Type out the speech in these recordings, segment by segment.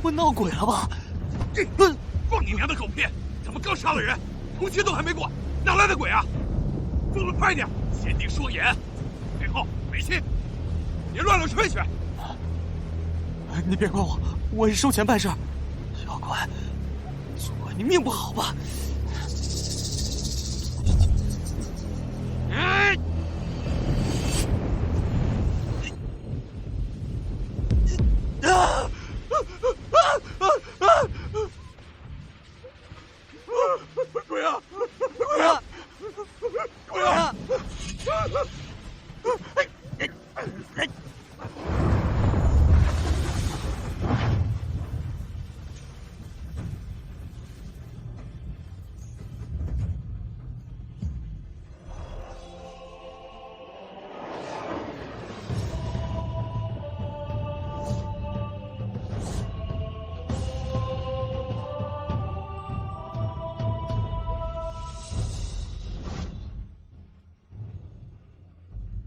不闹鬼了吧？放你娘的狗屁！咱们刚杀了人，头七都还没过，哪来的鬼啊？动作快点，坚定双眼，背后尾气，别乱了吹去。你别管我，我是收钱办事。小鬼，就怪你命不好吧？鬼啊！鬼啊！鬼啊！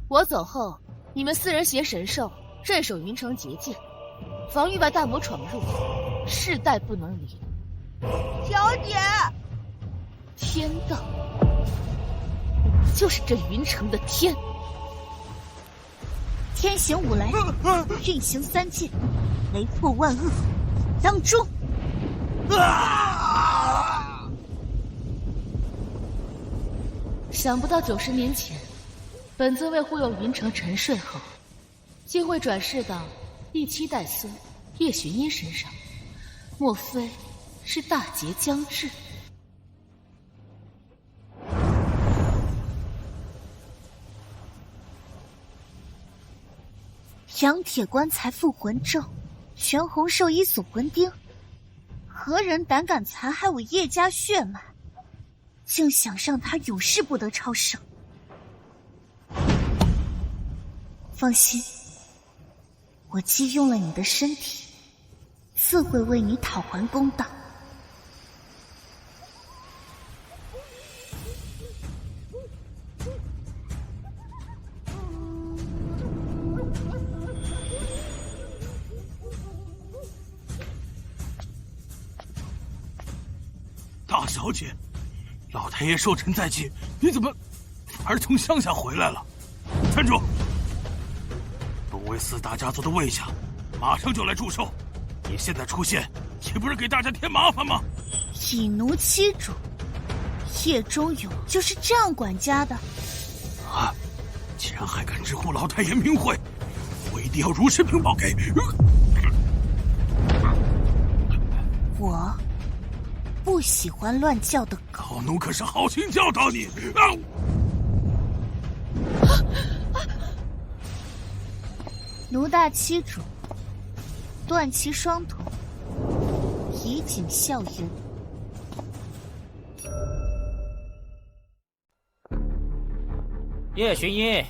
我走后，你们4人携神兽镇守云城结界，防御外大魔闯入，世代不能离。小姐，天道，我就是这云城的天。天行五雷，运行3界，雷破万恶，当诛！想不到90年前，本尊为忽悠云城沉睡后，竟会转世到第7代孙叶玄阴身上。莫非是大劫将至？羊铁棺材附魂咒，玄红兽衣锁魂钉，何人胆敢残害我叶家血脉？竟想让他永世不得超生！放心，我既用了你的身体，自会为你讨还公道。大小姐，老太爷寿辰在即，你怎么反而从乡下回来了？站住！本为4大家族的卫将，马上就来祝寿。你现在出现，岂不是给大家添麻烦吗？以奴欺主，叶中勇就是这样管家的。啊！既然还敢直呼老太爷名讳，我一定要如实禀报给。我不喜欢乱叫的狗。老奴可是好心教导你啊！奴大欺主，断其双腿，以儆效尤。叶玄阴，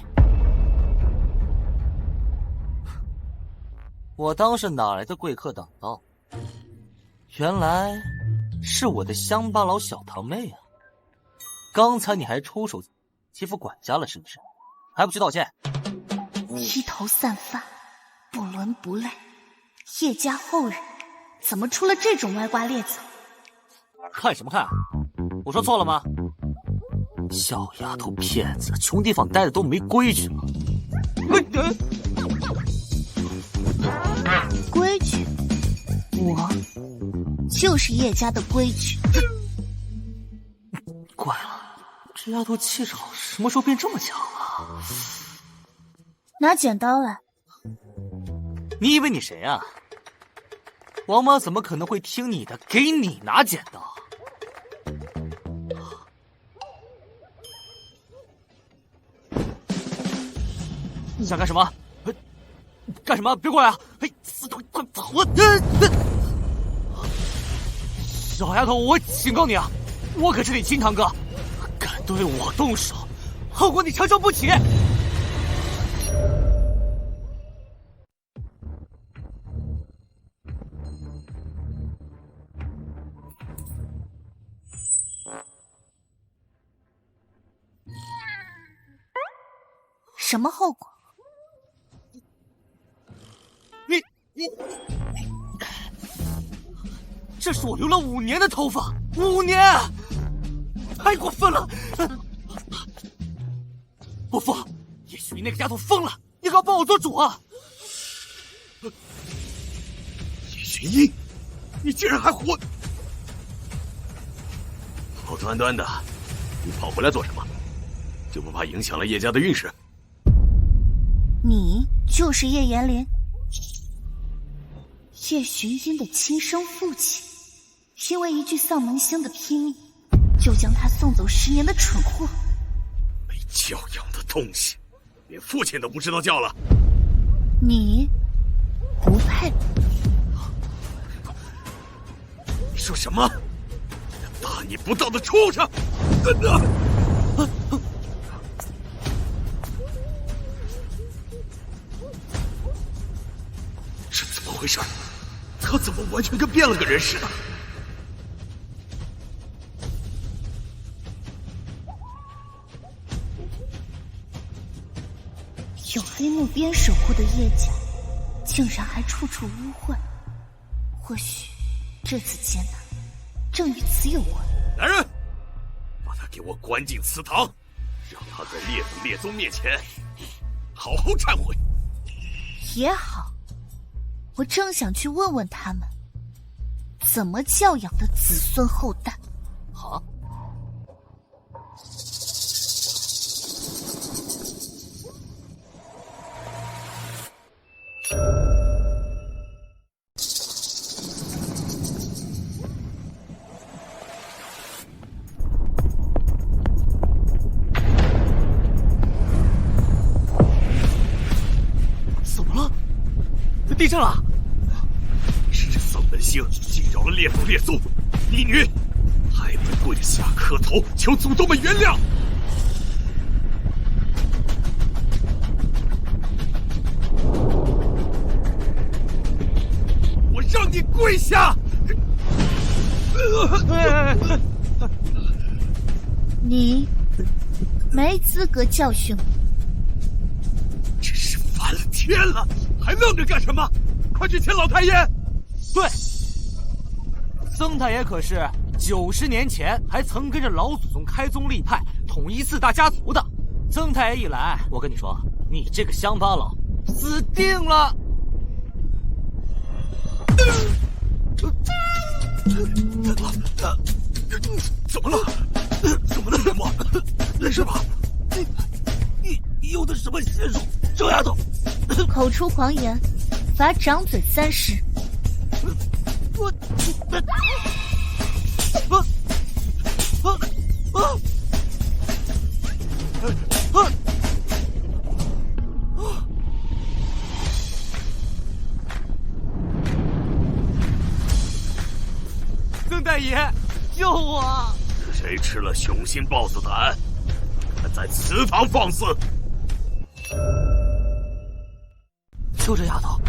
我当是哪来的贵客当道，原来是我的乡巴佬小堂妹啊！刚才你还出手欺负管家了是不是？还不去道歉？披头散发，不伦不类，叶家后人怎么出了这种歪瓜裂枣？看什么看？我说错了吗？小丫头片子，穷地方待的都没规矩了。规矩，我就是叶家的规矩。怪了，这丫头气场什么时候变这么强了？拿剪刀来。你以为你谁啊？王妈怎么可能会听你的？给你拿剪刀？你想干什么？干什么？别过来啊！死鬼，快跑啊！小丫头，我警告你啊，我可是你亲堂哥，敢对我动手，后果你承受不起。什么后果？这是我留了5年的头发，5年，太过分了！伯父，叶许那个丫头疯了，你可要帮我做主啊！叶玄英，你竟然还活！好端端的，你跑回来做什么？就不怕影响了叶家的运势？你就是叶延龄，叶寻英的亲生父亲，因为一句丧门星的批命，就将他送走10年的蠢货。没教养的东西，连父亲都不知道叫了。你不配。你说什么？大逆不道的畜生！这怎么回事？他怎么完全跟变了个人似的？有黑木边守护的叶家，竟然还处处污秽。或许这次艰难正与此有关。来人，把他给我关进祠堂，让他在列祖列宗面前好好忏悔。也好，我正想去问问他们，怎么教养的子孙后代。好。地震了！是这丧门星惊扰了列祖列宗，婢女还不跪下磕头求祖宗们原谅？我让你跪下！你没资格教训我。真是翻了天了！还愣着干什么？快去见老太爷！对，曾太爷可是90年前还曾跟着老祖宗开宗立派，统一4大家族的。曾太爷一来，我跟你说，你这个乡巴佬死定了！怎么了？怎么了，人魔？没事吧？你用的什么邪术？周丫头！口出狂言，罚掌嘴30。曾大爷，救我！谁吃了雄心豹子胆，敢在祠堂放肆？就这丫头，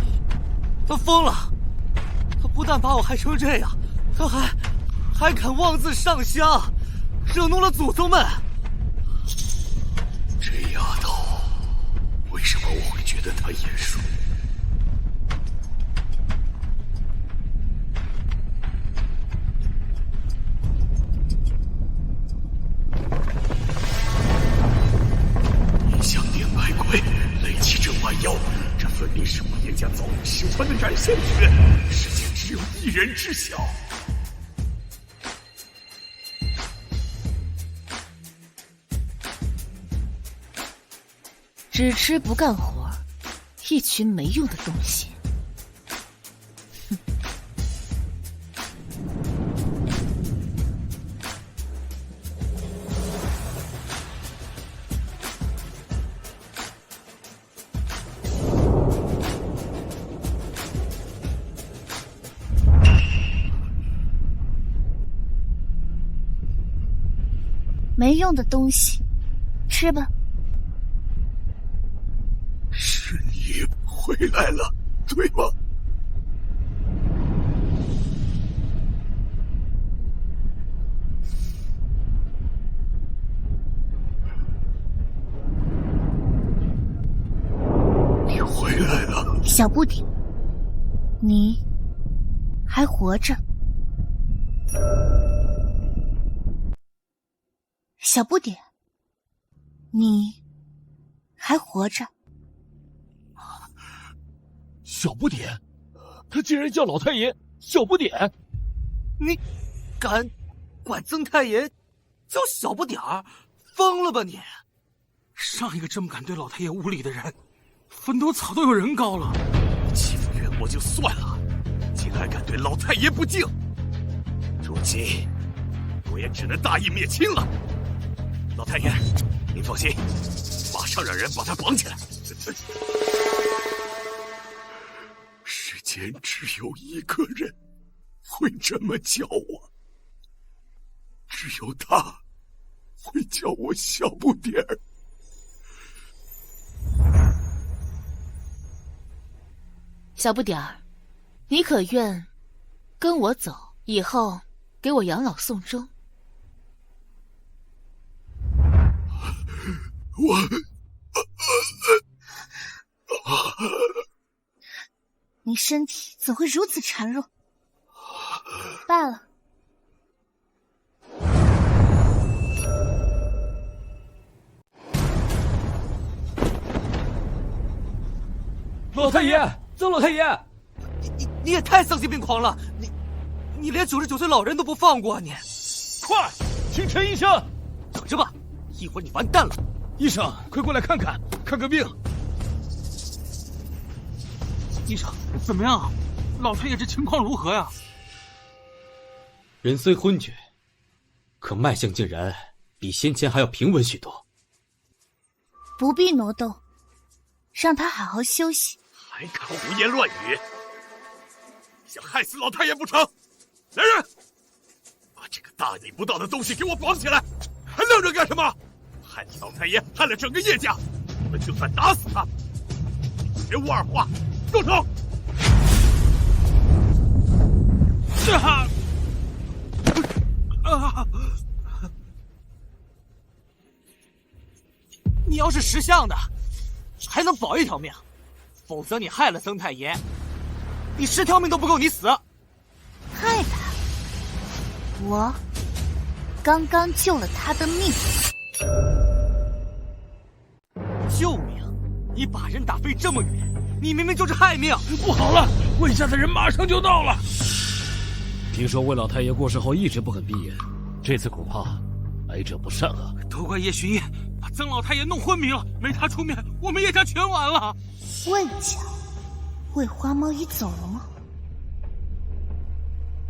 她疯了！她不但把我害成这样，她还敢妄自上香，惹怒了祖宗们。这丫头，为什么我会觉得她眼熟？香殿百鬼，雷气正万妖，这分明是我叶家早已失传的斩仙诀，世间只有一人知晓。只吃不干活，一群没用的东西。哼！没用的东西，吃吧。是你回来了，对吗？你回来了，小不点，你还活着。小不点，你还活着？小不点，他竟然叫老太爷小不点！你敢管曾太爷叫小不点儿？疯了吧你！上一个这么敢对老太爷无礼的人，坟头草都有人高了。欺负冤我就算了，竟还敢对老太爷不敬！如今我也只能大义灭亲了。老太爷，您放心，马上让人把他绑起来。世间只有一个人会这么叫我，只有他会叫我小不点儿。小不点儿，你可愿跟我走，以后给我养老送终？你身体怎会如此孱弱？罢了。老太爷，曾老太爷，你也太丧心病狂了！你连99岁老人都不放过啊你！快，请陈医生！等着吧，一会儿你完蛋了！医生，快过来看看，看个病。医生，怎么样？老太爷这情况如何呀？人虽昏厥，可脉象竟然比先前还要平稳许多。不必挪动，让他好好休息。还敢胡言乱语，想害死老太爷不成？来人，把这个大逆不道的东西给我绑起来！还愣着干什么？害老太爷，害了整个叶家，我们就算打死他，别无二话，动手！你要是识相的，还能保一条命。否则你害了曾太爷，你10条命都不够你死。害他？我刚刚救了他的命。救命？你把人打飞这么远，你明明就是害命！不好了，魏家的人马上就到了。听说魏老太爷过世后一直不肯闭眼，这次恐怕来者不善啊！都怪叶巡夜把曾老太爷弄昏迷了，没他出面，我们叶家全完了。魏家，魏花猫已走了吗？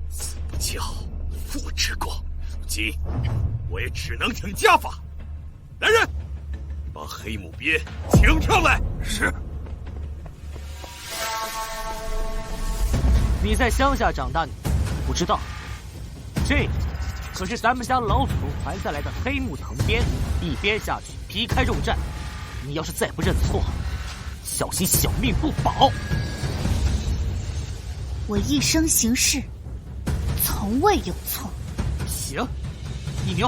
子不教，父之过。如今我也只能请家法。来人，把黑木鳖请上来。是。你在乡下长大，你不知道，这可是咱们家老祖宗传下来的黑木藤鞭，一鞭下去皮开肉绽。你要是再不认错，小心小命不保。我一生行事，从未有错。行，一牛，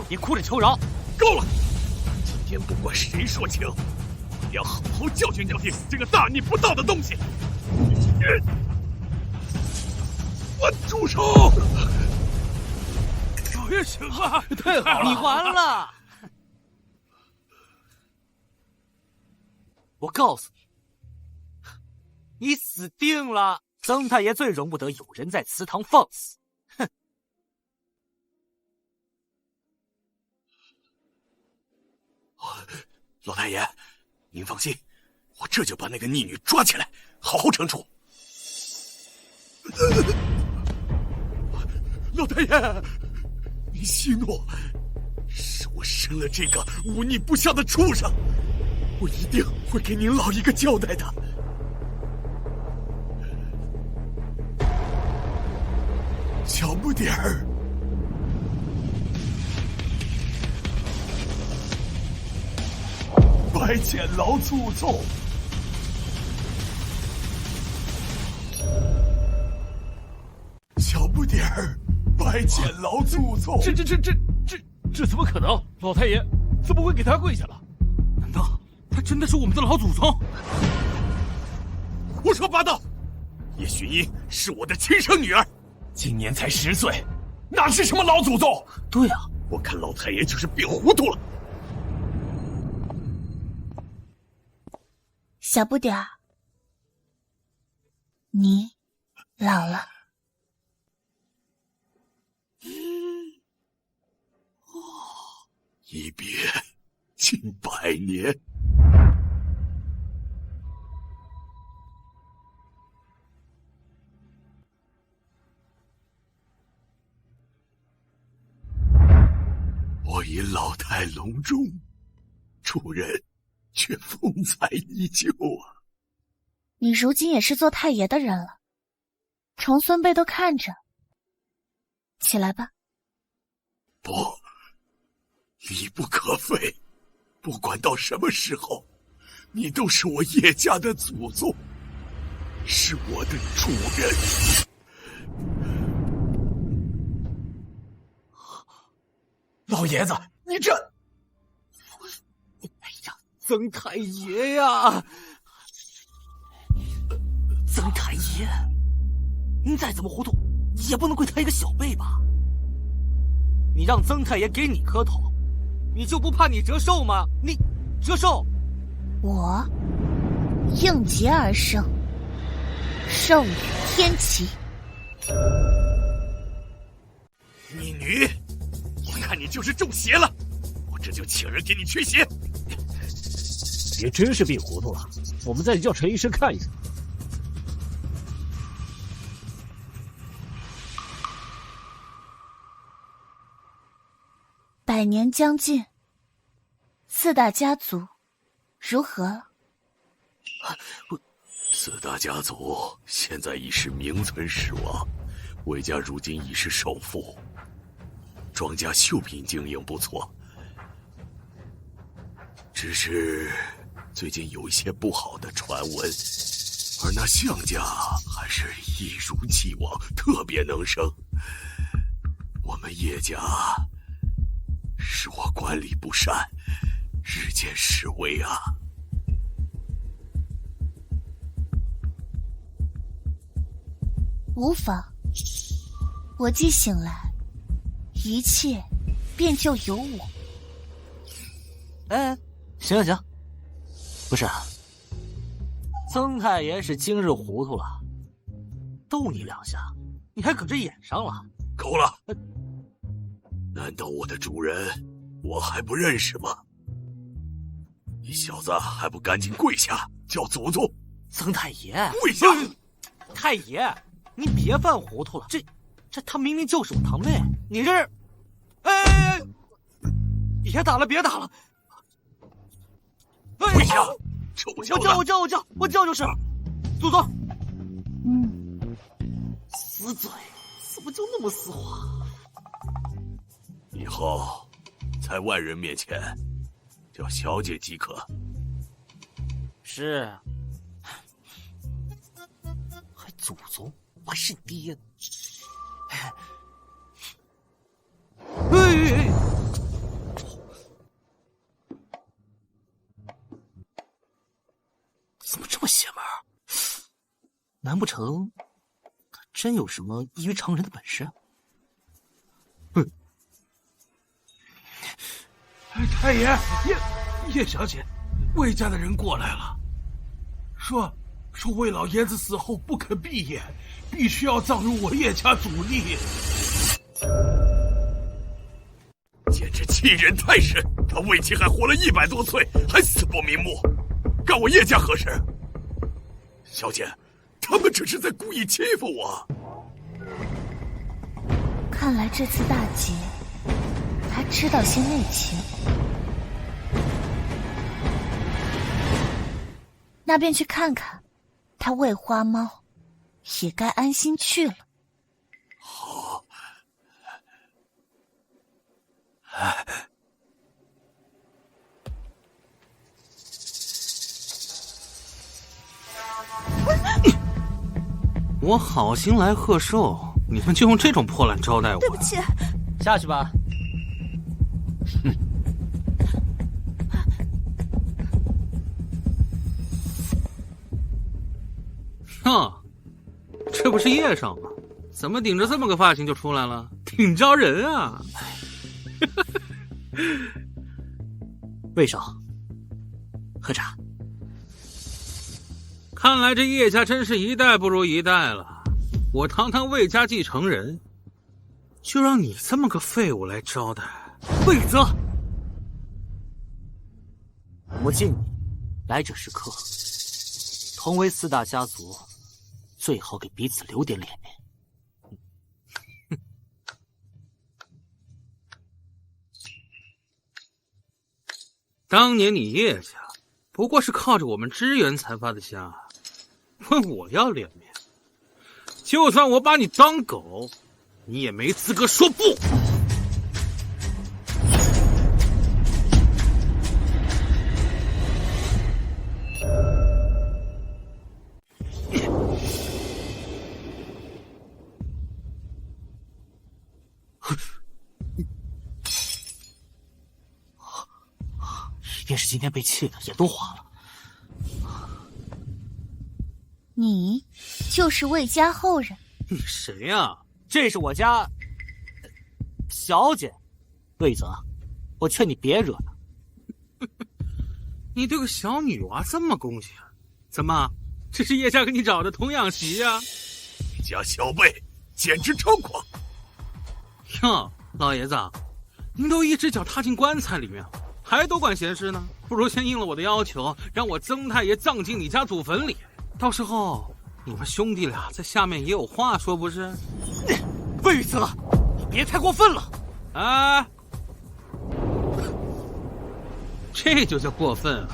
别哭着求饶。够了！今天不管谁说情，我要好好教训教训这个大逆不道的东西。我住手！老爷醒了，太好了！你完了！我告诉你，你死定了！曾太爷最容不得有人在祠堂放肆。哼！老太爷，您放心，我这就把那个逆女抓起来，好好惩处。老太爷，您息怒，是我生了这个忤逆不孝的畜生，我一定会给您老一个交代的。小不点儿，拜见老祖宗。小不点儿，拜见老祖宗。这怎么可能？老太爷怎么会给他跪下了？难道他真的是我们的老祖宗？胡说八道！叶寻音是我的亲生女儿，今年才10岁，哪是什么老祖宗？对啊，我看老太爷就是病糊涂了。小不点儿，你老了。一别近100年。我以老态龙钟，主人却风采依旧啊！你如今也是做太爷的人了，重孙辈都看着。起来吧。不，礼不可废。不管到什么时候，你都是我叶家的祖宗，是我的主人。老爷子，你这……哎呀，曾太爷呀！曾太爷，您再怎么糊涂，也不能跪他一个小辈吧？你让曾太爷给你磕头，你就不怕你折寿吗？你折寿？我应劫而生，寿与天齐。逆女，我看你就是中邪了，我这就请人给你驱邪。也真是病糊涂了，我们再叫陈医生看一下。100年将近，4大家族如何了4大家族现在已是名存实亡，魏家如今已是首富，庄稼绣品经营不错，只是最近有一些不好的传闻，而那项家还是一如既往，特别能生。我们叶家是我管理不善，日渐式微啊。无妨，我既醒来，一切便就由我。哎，行行行，不是啊，曾太爷是今日糊涂了，逗你2下，你还搁这演上了？够了！难道我的主人我还不认识吗？你小子还不赶紧跪下叫祖宗！曾太爷，跪下！太爷，你别犯糊涂了，这她明明就是我堂妹，你这是……哎，别打了，别打了！跪下！臭小子！我叫就是，祖宗。死嘴，怎么就那么丝滑？以后在外人面前叫小姐即可。是，还祖宗，我还是爹呢。怎么这么邪门儿？难不成他真有什么异于常人的本事？太爷，叶小姐，魏家的人过来了，说魏老爷子死后不可闭眼，必须要葬入我叶家祖立。简直欺人太甚！他魏妻还活了100多岁，还死不瞑目，干我叶家何事？小姐，他们只是在故意欺负我。看来这次大劫，他知道些内情。那便去看看，他喂花猫，也该安心去了。好。我好心来贺寿，你们就用这种破烂招待我？对不起，下去吧。哼，这不是夜上吗？怎么顶着这么个发型就出来了？挺招人啊！魏少，喝茶。看来这叶家真是一代不如一代了。我堂堂魏家继承人，就让你这么个废物来招待。魏泽，我敬你，来者是客。同为4大家族，最好给彼此留点脸面。当年你叶家不过是靠着我们支援才发的家，问我要脸面，就算我把你当狗，你也没资格说不。一定是今天被气的眼都花了。你就是魏家后人？你谁呀？这是我家小姐，魏泽，我劝你别惹她。你对个小女娃这么恭敬，怎么？这是叶家给你找的童养媳呀？你家小辈简直猖狂！哟，老爷子，您都一只脚踏进棺材里面了，还多管闲事呢？不如先应了我的要求，让我曾太爷葬进你家祖坟里，到时候你们兄弟俩在下面也有话说，不是？魏泽，你别太过分了！啊，这就叫过分啊！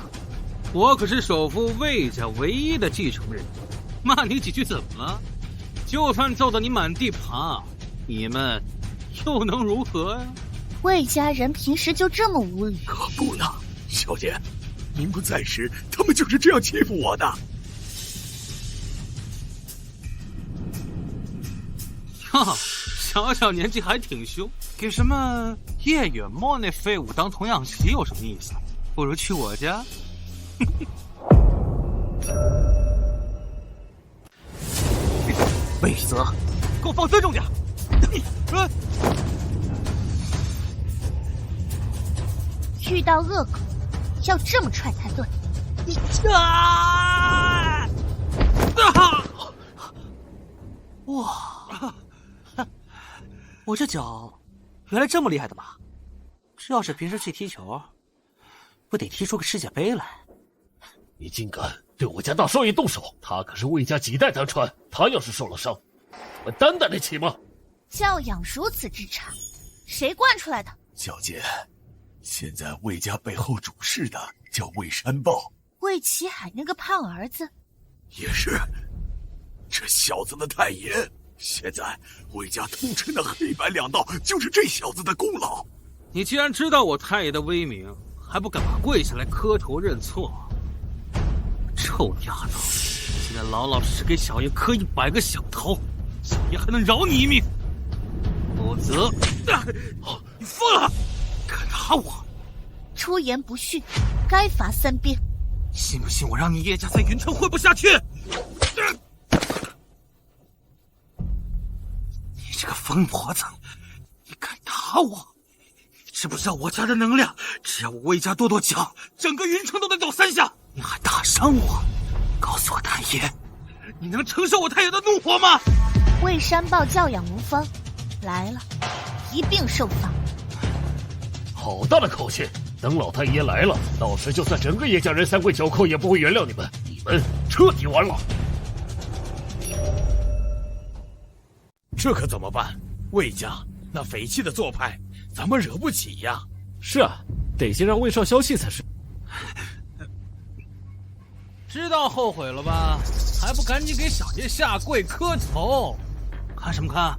我可是首富魏家唯一的继承人，骂你几句怎么了？就算揍得你满地爬，你们又能如何呀？魏家人平时就这么无理？可不呢，小姐，您不在时，他们就是这样欺负我的。哟，小小年纪还挺凶，给什么叶远墨那废物当童养媳有什么意思？不如去我家。魏泽，给我放尊重点！遇到恶狗，要这么踹才对。哇！我这脚原来这么厉害的吗？这要是平时去踢球，不得踢出个世界杯来？你竟敢对我家大少爷动手！他可是魏家几代单传，他要是受了伤，我们担待得起吗？教养如此之差，谁惯出来的？小姐，现在魏家背后主事的叫魏山豹，魏启海那个胖儿子也是。这小子的太爷，现在魏家统称的黑白两道，就是这小子的功劳。你既然知道我太爷的威名，还不赶快跪下来磕头认错？臭丫头，现在老老实实给小爷磕100个响头，小爷还能饶你一命。否则，你疯了！敢打我！出言不逊，该罚3鞭。信不信我让你叶家在云城混不下去？你这个疯婆子，你敢打我？你知不知道我家的能量？只要我魏家跺跺脚，整个云城都得抖3下。你还打伤我？告诉我太爷，你能承受我太爷的怒火吗？魏山豹教养无方，来了，一并受罚。好大的口气！等老太爷来了，到时就算整个叶家人3跪9叩，也不会原谅你们，你们彻底完了。这可怎么办？魏家那匪气的做派，咱们惹不起呀。是啊，得先让魏少消气才是。知道后悔了吧？还不赶紧给小爷下跪磕头！看什么看？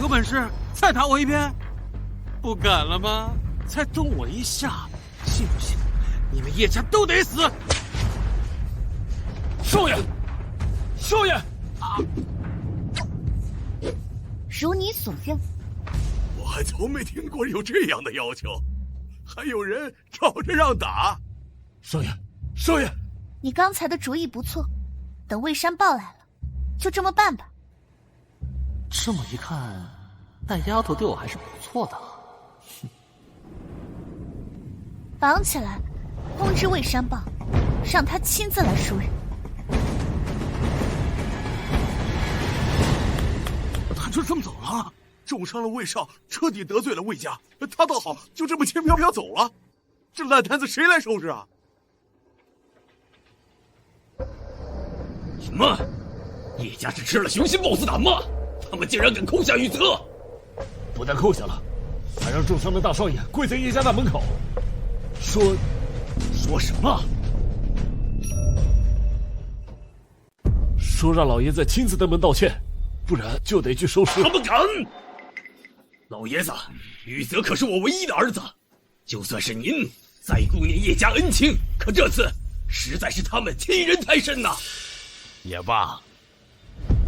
有本事再打我一遍！不敢了吗？再动我一下，信不信你们叶家都得死？少爷，少爷！如你所愿。我还从没听过有这样的要求，还有人吵着让打。少爷，少爷！你刚才的主意不错，等魏山豹来了，就这么办吧。这么一看，那丫头对我还是不错的。绑起来，通知魏山豹，让他亲自来赎人。他就这么走了？重伤了魏少，彻底得罪了魏家，他倒好，就这么轻飘飘走了。这烂摊子谁来收拾啊？什么？叶家是吃了雄心豹子胆吗？他们竟然敢扣下玉泽！不但扣下了，还让重伤的大少爷跪在叶家大门口，说什么？说让老爷子亲自登门道歉，不然就得去收尸。他们敢！老爷子，玉泽可是我唯一的儿子，就算是您再顾念叶家恩情，可这次实在是他们欺人太甚呐！也罢，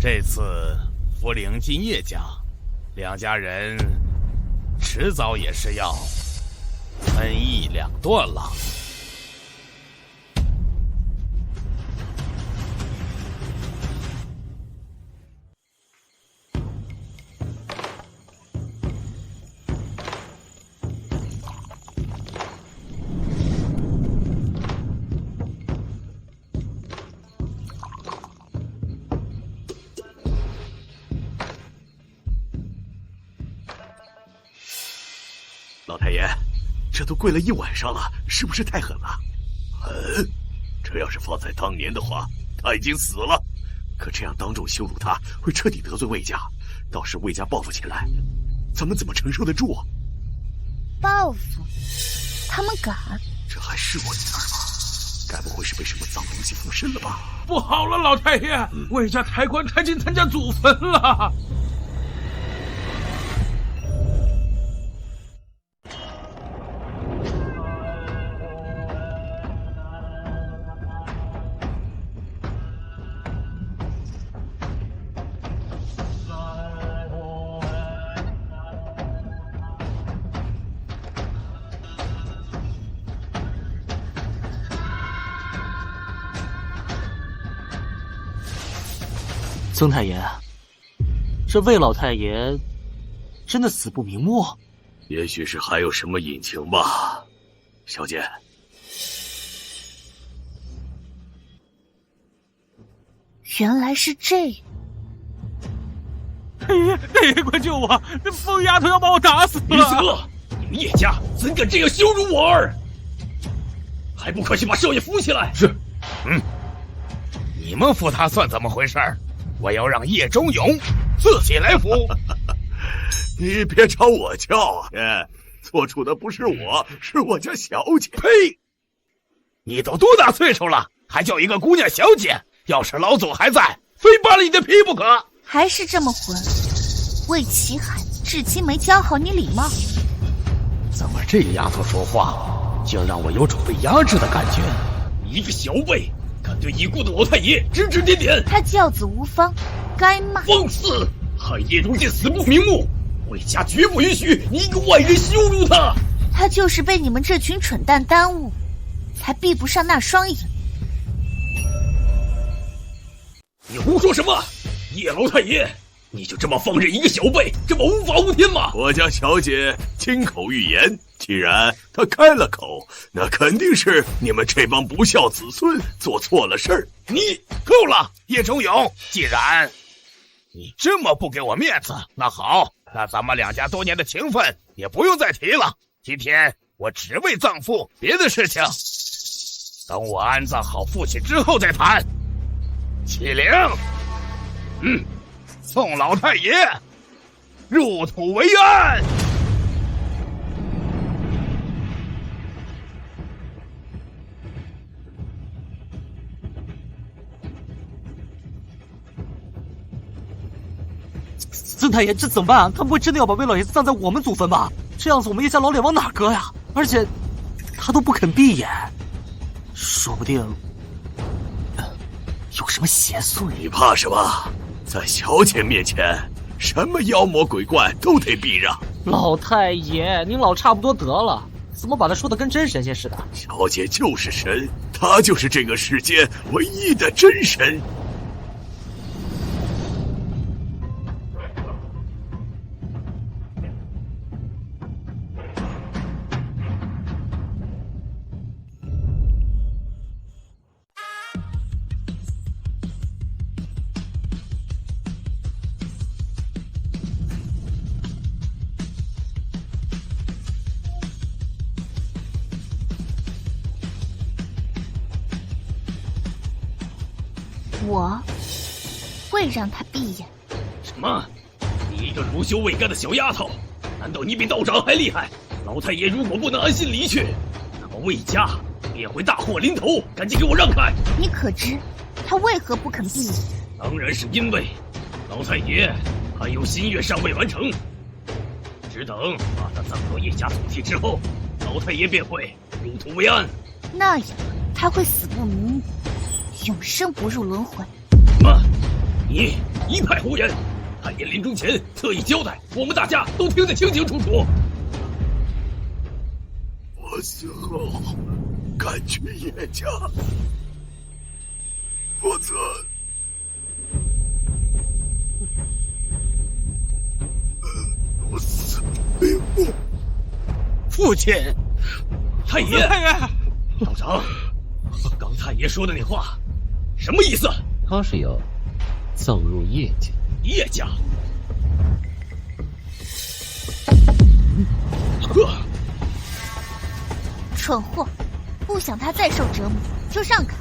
这次福陵进叶家，两家人迟早也是要分义两断了。老太爷，这都跪了一晚上了，是不是太狠了？狠？这要是放在当年的话，他已经死了。可这样当众羞辱他，会彻底得罪魏家。到时魏家报复起来，咱们怎么承受得住啊？报复？他们敢？这还是我女儿吗？该不会是被什么脏东西附身了吧？不好了，老太爷，魏家抬棺抬进他家祖坟了。曾太爷，这魏老太爷真的死不瞑目？也许是还有什么隐情吧，小姐。原来是这样。太爷，快救我！那疯丫头要把我打死了！李泽，你们叶家怎敢这样羞辱我儿？还不快去把少爷扶起来！是。你们扶他算怎么回事？我要让叶忠勇自己来扶。你别朝我叫啊！做主的不是我，是我家小姐。呸！你都多大岁数了，还叫一个姑娘小姐？要是老祖还在，非扒了你的皮不可！还是这么混？魏启海至今没教好你礼貌。怎么这丫头说话，竟让我有种被压制的感觉？一个小辈，敢对已故的老太爷指指点点！他教子无方，该骂。放肆！害叶忠进死不瞑目，魏家绝不允许你一个外人羞辱他。他就是被你们这群蠢蛋耽误，才闭不上那双眼。你胡说什么？叶老太爷，你就这么放任一个小辈，这么无法无天吗？我家小姐亲口预言，既然她开了口，那肯定是你们这帮不孝子孙做错了事儿。你够了，叶忠勇，既然你这么不给我面子，那好，那咱们两家多年的情分也不用再提了。今天我只为葬父，别的事情等我安葬好父亲之后再谈。启灵，送老太爷入土为安。曾太爷，这怎么办啊？他不会真的要把魏老爷子葬在我们祖坟吧？这样子我们叶家老脸往哪搁呀？而且他都不肯闭眼，说不定有什么邪祟。你怕什么？在小姐面前，什么妖魔鬼怪都得避让。老太爷，您老差不多得了，怎么把他说的跟真神仙似的？小姐就是神，她就是这个世间唯一的真神。我会让他闭眼。什么？你一个如修未干的小丫头，难道你比道长还厉害？老太爷如果不能安心离去，那么魏家便会大祸临头。赶紧给我让开！你可知他为何不肯闭眼？当然是因为老太爷还有心愿尚未完成，只等把他葬到叶家祖籍之后，老太爷便会入土为安。那样他会死不瞑目，永生不入轮回。什么？你一派胡言！太爷临终前特意交代，我们大家都听得清清楚楚。我死后赶去叶家，否则我死瞑目。父亲，太爷，太爷，道长，刚太爷说的那话什么意思？他是要葬入叶家。叶家？蠢货，不想他再受折磨，就让开。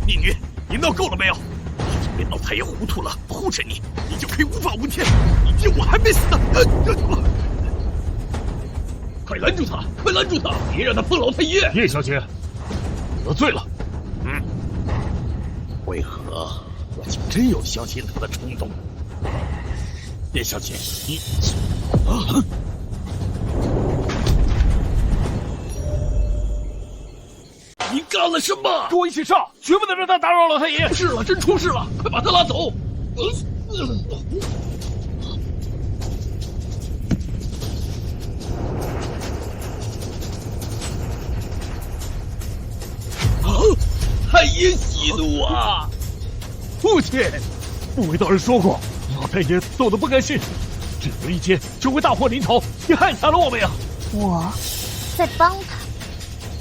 逆女，你闹够了没有？因为老太爷糊涂了，护着你，你就可以无法无天。你爹我还没死呢！快拦住他！快拦住他！别让他碰老太爷！叶小姐，得罪了。为何我竟真有相信他的冲动？叶小姐，你你干了什么？跟我一起上，绝不能让他打扰老太爷。出事了，真出事了！快把他拉走！太爷息怒啊！父亲，不为道人说过，老太爷走得不甘心，只有一劫就会大祸临头，你害惨了我们呀！我在帮他，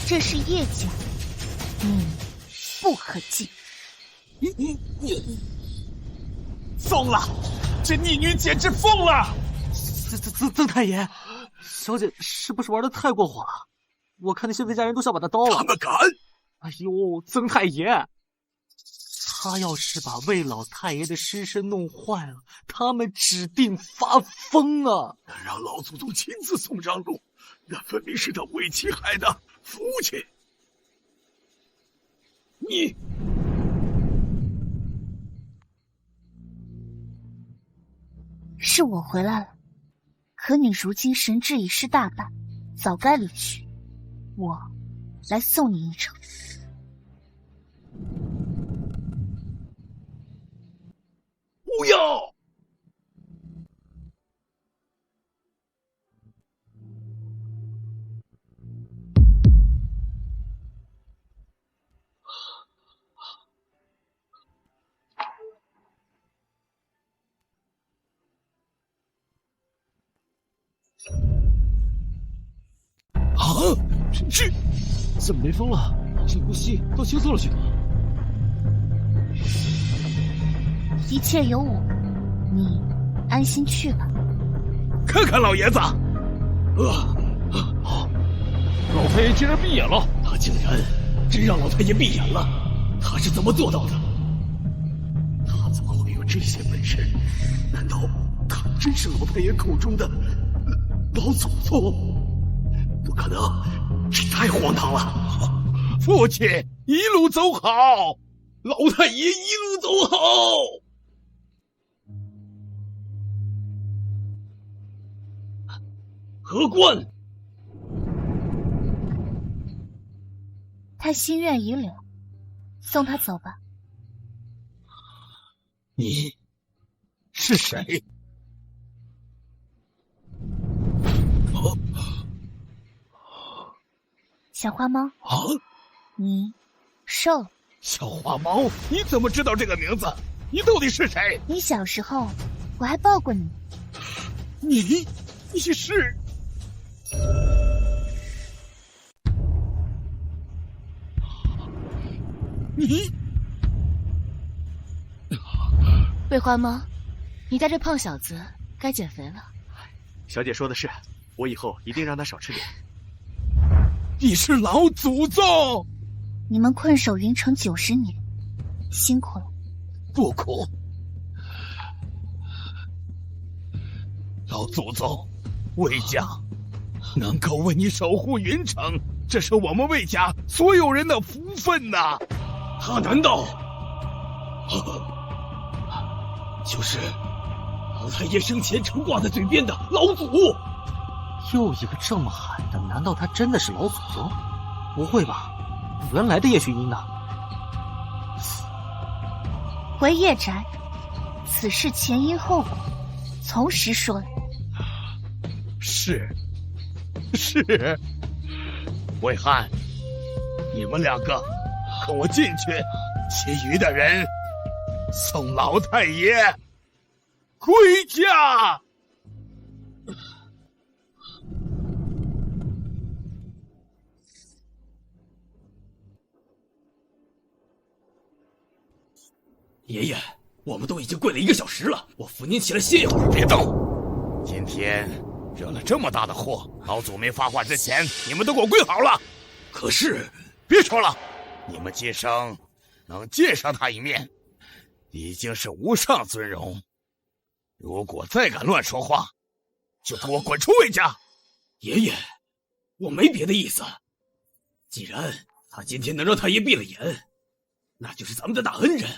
这是叶家，你不可进。疯了！这逆女简直疯了！曾太爷，小姐是不是玩的太过火了？我看那些魏家人都想把她刀了。他们敢！哎呦，曾太爷，他要是把魏老太爷的尸身弄坏了，他们指定发疯啊！敢让老祖宗亲自送上路，那分明是他为妻害的父亲。你是我回来了，可你如今神智已失大半，早该离去。我来送你一程。不要！是，怎么没风了？这呼吸都轻松了许多。一切有我，你安心去吧。看看老爷子，老太爷竟然闭眼了！他竟然真让老太爷闭眼了，他是怎么做到的？他怎么会有这些本事？难道他真是老太爷口中的老祖宗？不可能，这太荒唐了！父亲一路走好，老太爷一路走好。何官，他心愿已了，送他走吧。你是谁？小花猫啊！你瘦了。小花猫，你怎么知道这个名字？你到底是谁？你小时候我还抱过你。你是？你？桂花猫，你带这胖小子该减肥了。小姐说的是，我以后一定让他少吃点。你是老祖宗！你们困守云城90年，辛苦了。不苦。老祖宗，魏家能够为你守护云城，这是我们魏家所有人的福分呐！他难道就是老太爷生前常挂在嘴边的老祖？又一个这么喊的，难道他真的是老祖宗？不会吧，原来的叶雪英呢？回叶宅，此事前因后果，从实说来。是，魏汉，你们两个跟我进去，其余的人送老太爷归家。爷爷，我们都已经跪了1个小时了，我扶您起来歇一会儿。别动！今天惹了这么大的祸，老祖没发话之前，你们都给我跪好了。可是，别说了，你们今生能见上他一面，已经是无上尊荣。如果再敢乱说话，就给我滚出魏家！爷爷，我没别的意思。既然他今天能让太爷闭了眼，那就是咱们的大恩人。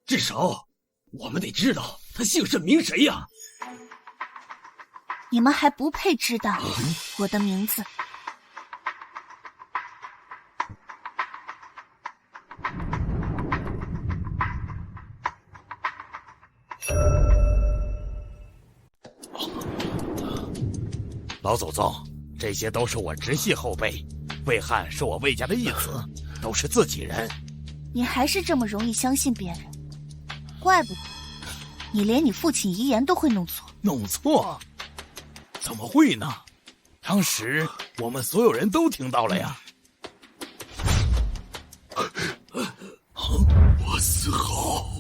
至少，我们得知道他姓甚名谁呀！你们还不配知道我的名字。老祖宗，这些都是我直系后辈，魏汉是我魏家的义子，都是自己人。你还是这么容易相信别人，怪不得你连你父亲遗言都会弄错。弄错？怎么会呢？当时我们所有人都听到了呀。我死后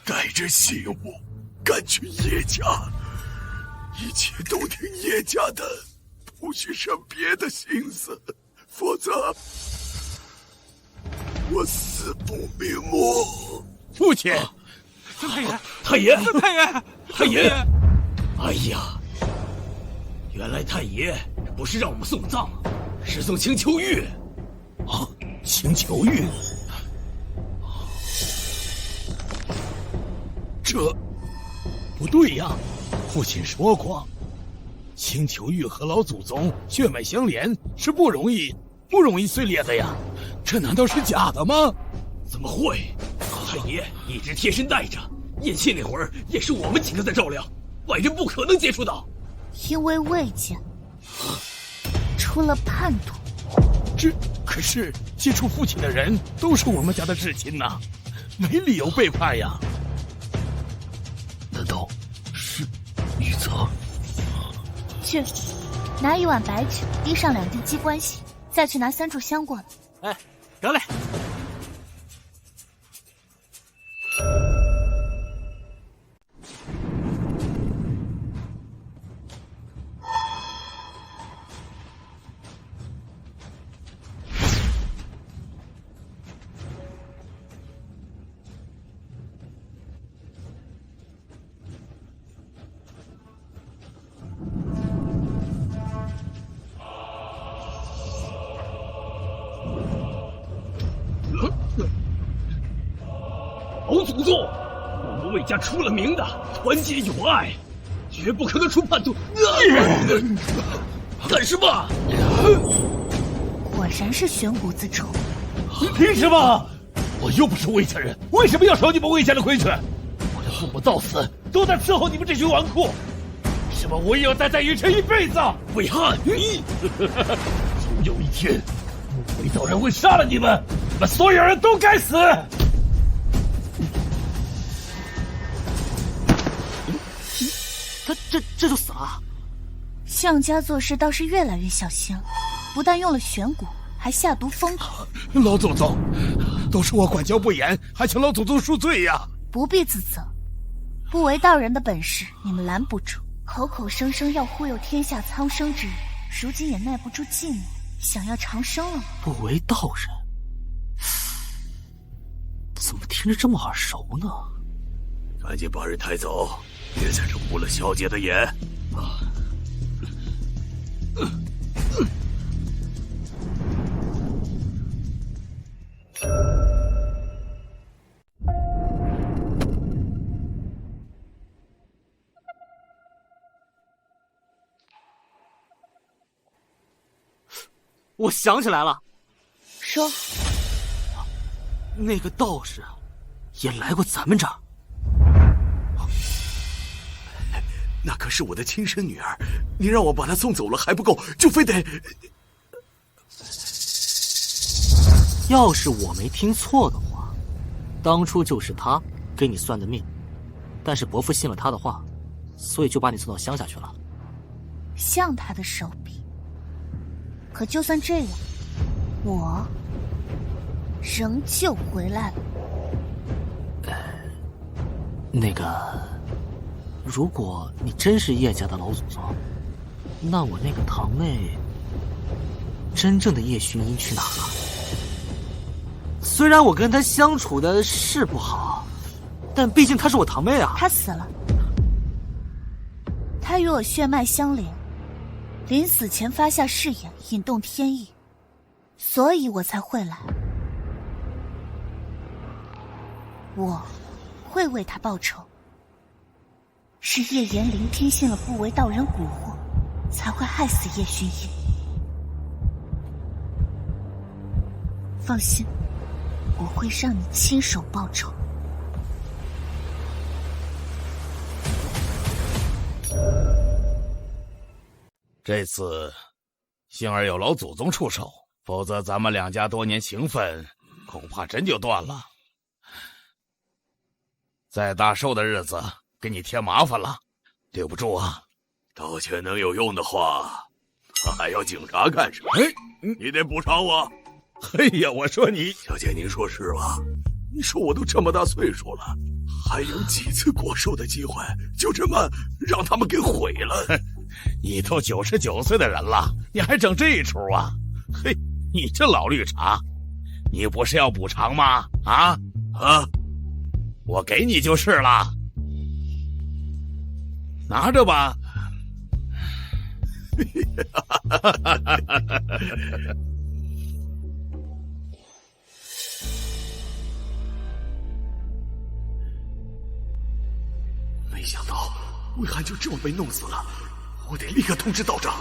带着信物赶去叶家，一切都听叶家的，不许生别的心思，否则我死不瞑目。父亲，太爷，太爷，太爷，太爷！哎呀，原来太爷不是让我们送葬，是送青丘玉。啊，青丘玉，这不对呀！父亲说过，青丘玉和老祖宗血脉相连，是不容易碎裂的呀。这难道是假的吗？怎么会？太爷一直贴身带着，咽气那会儿也是我们几个在照料，外人不可能接触到。因为魏家出了叛徒。这可是接触父亲的人都是我们家的至亲呐，没理由背叛呀。难道是玉泽？去，拿1碗白酒，滴上2滴鸡冠血，再去拿3炷香过来。哎，得嘞。老祖宗，我们魏家出了名的团结友爱，绝不可能出叛徒。干什么？果然是悬骨子丑。凭什么？我又不是魏家人，为什么要守你们魏家的规矩？我的父母到死都在伺候你们这群纨绔，为什么我也要待在云城一辈子？魏汉，你总有一天，魏道人会杀了你们，你们所有人都该死！他这就死了。项家做事倒是越来越小心了，不但用了玄蛊，还下毒封口。老祖宗，都是我管教不严，还请老祖宗恕罪呀！不必自责，不为道人的本事你们拦不住，口口声声要忽悠天下苍生之人，如今也耐不住寂寞，想要长生了吗？不为道人，听着这么耳熟呢？赶紧把人抬走，别在这误了小姐的眼。我想起来了，说，那个道士也来过咱们这儿。那可是我的亲生女儿，你让我把她送走了还不够，就非得……要是我没听错的话，当初就是他给你算的命，但是伯父信了他的话，所以就把你送到乡下去了。像他的手笔。可就算这样，我仍旧回来了。那个，如果你真是叶家的老祖宗，那我那个堂妹，真正的叶薰衣去哪了？虽然我跟她相处的是不好，但毕竟她是我堂妹啊。她死了，她与我血脉相连，临死前发下誓言，引动天意，所以我才会来。我会为她报仇。是叶延龄听信了不为道人蛊惑，才会害死叶薰衣。放心，我会让你亲手报仇。这次幸而有老祖宗出手，否则咱们两家多年情分恐怕真就断了。在大寿的日子给你添麻烦了，对不住啊。道歉能有用的话，他还要警察干什么？你得补偿我。哎呀，我说你，小姐，您说是吧？你说我都这么大岁数了，还有几次过寿的机会，就这么让他们给毁了？你都99岁的人了，你还整这一出啊？嘿，你这老绿茶，你不是要补偿吗？啊，我给你就是了，拿着吧。没想到魏寒就这么被弄死了，我得立刻通知道长。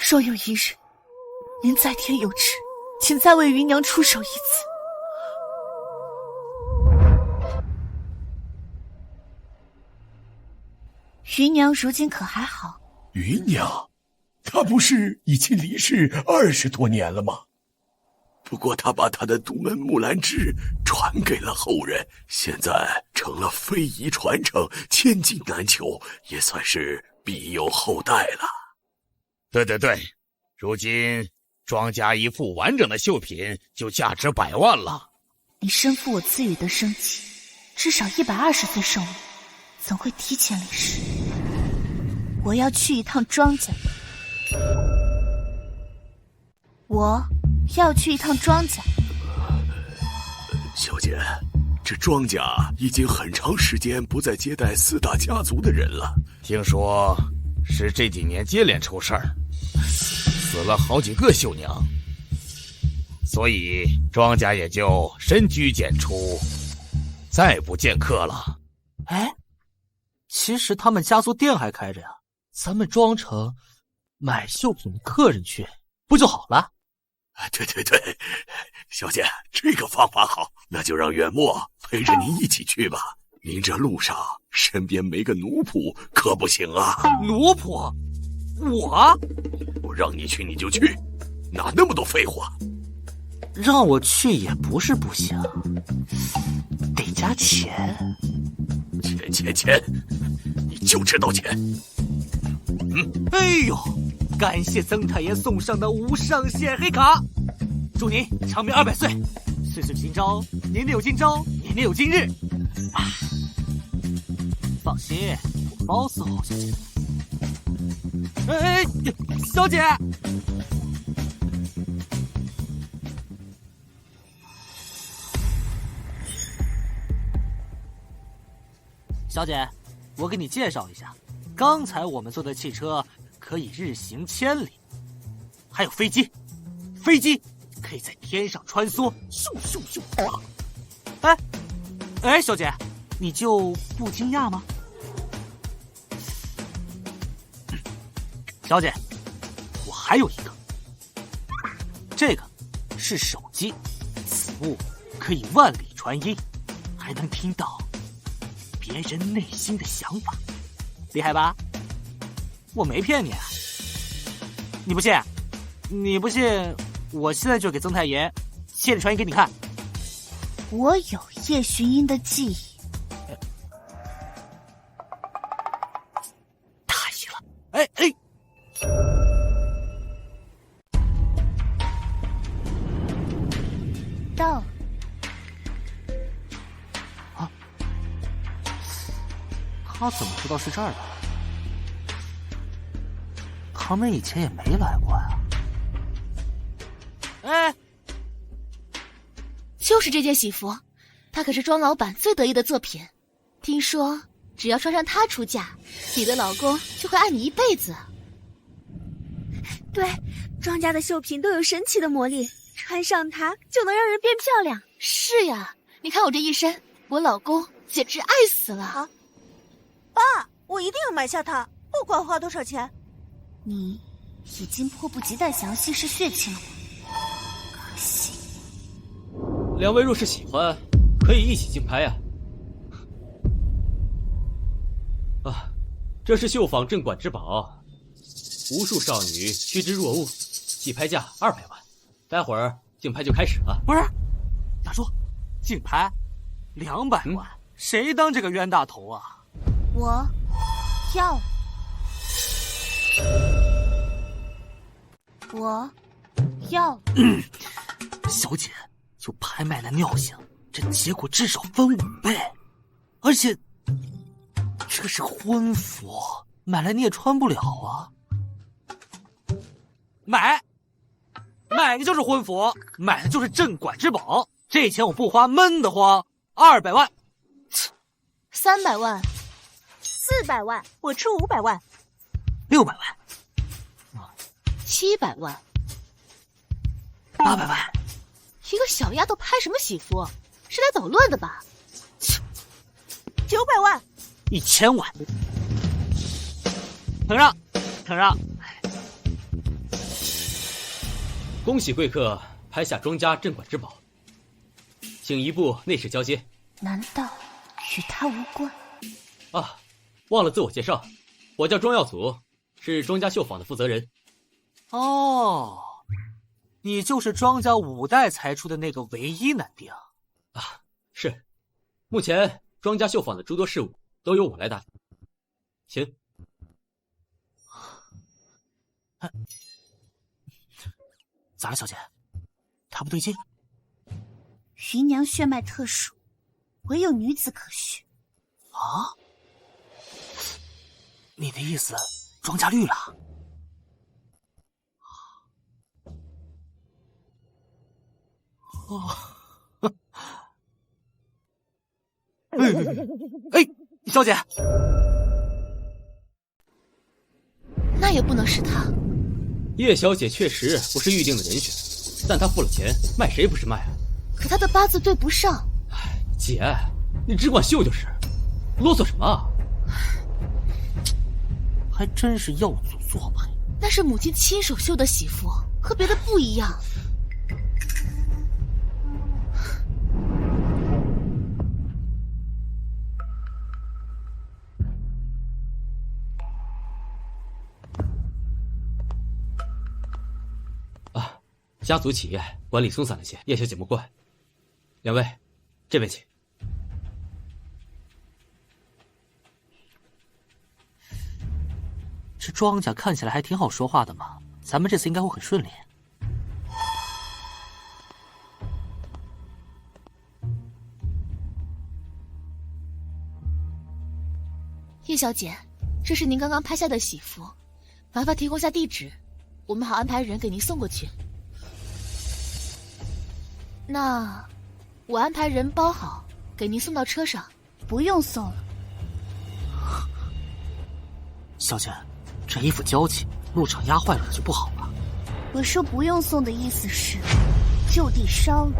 若有一日，您在天有知，请再为芸娘出手一次。芸娘如今可还好？芸娘，她不是已经离世20多年了吗？不过她把她的独门木兰枝传给了后人，现在成了非遗传承，千金难求，也算是庇佑后代了。对，如今庄家一副完整的绣品就价值100万了。你身负我赐予的生气，至少120岁寿命，怎会提前离世？我要去一趟庄家。小姐，这庄家已经很长时间不再接待4大家族的人了。听说是这几年接连出事儿，死了好几个绣娘，所以庄家也就深居简出，再不见客了。其实他们家族店还开着呀，咱们庄城买绣品的客人去不就好了？对，小姐，这个方法好，那就让远墨陪着您一起去吧。您这路上身边没个奴仆可不行啊。奴仆？我让你去你就去，哪那么多废话？让我去也不是不行，得加钱。钱，你就知道钱。哎呦，感谢曾太爷送上的无上限黑卡，祝您长命200岁，岁岁今朝年年有今朝，年年有今日。放心，我包伺候小姐。哎，小姐，小姐，我给你介绍一下，刚才我们坐的汽车可以日行1000里，还有飞机，飞机可以在天上穿梭，咻咻咻！哎，小姐，你就不惊讶吗？小姐，我还有一个，这个是手机，此物可以万里传音，还能听到别人内心的想法，厉害吧？我没骗你啊！你不信？你不信，我现在就给曾太爷千里传音给你看。我有叶寻音的记忆。大意了！哎！到。啊！他怎么知道是这儿的？堂妹以前也没来过呀。哎，就是这件喜服，它可是庄老板最得意的作品。听说只要穿上它出嫁，你的老公就会爱你一辈子。对，庄家的绣品都有神奇的魔力，穿上它就能让人变漂亮。是呀，你看我这一身，我老公简直爱死了。啊，爸，我一定要买下它，不管花多少钱。你已经迫不及待想要稀释血亲了吗？可惜。两位若是喜欢，可以一起竞拍啊！这是绣坊镇馆之宝，无数少女趋之若鹜，起拍价200万。待会儿竞拍就开始了。不是，大叔，竞拍200万，谁当这个冤大头啊？我要。我要。小姐，就拍卖的尿性，这结果至少分5倍，而且这是婚服，买来你也穿不了啊。买的就是婚服，买的就是镇馆之宝，这钱我不花闷得慌。200万，300万，400万，我出500万，600万，700万，800万。一个小丫头拍什么喜服？是来捣乱的吧？900万，1000万。腾让！恭喜贵客拍下庄家镇馆之宝，请移步内室交接。难道与他无关？啊，忘了自我介绍，我叫庄耀祖，是庄家绣坊的负责人。哦，你就是庄家5代才出的那个唯一男丁啊？是，目前庄家绣坊的诸多事务都由我来打理。请。咋了，小姐？她不对劲？芸娘血脉特殊，唯有女子可许。啊？你的意思，庄家绿了？哦，哎，小姐，那也不能是她。叶小姐确实不是预定的人选，但她付了钱，卖谁不是卖啊？可她的八字对不上。姐，你只管绣就是，啰嗦什么啊？还真是耀祖做派。那是母亲亲手绣的喜服，和别的不一样。家族企业管理松散了些，叶小姐莫怪。两位，这边请。这庄家看起来还挺好说话的嘛，咱们这次应该会很顺利。叶小姐，这是您刚刚拍下的喜服，麻烦提供下地址，我们好安排人给您送过去。那我安排人包好，给您送到车上。不用送了。小姐，这衣服娇气，路上压坏了就不好了。我说不用送的意思是，就地烧了。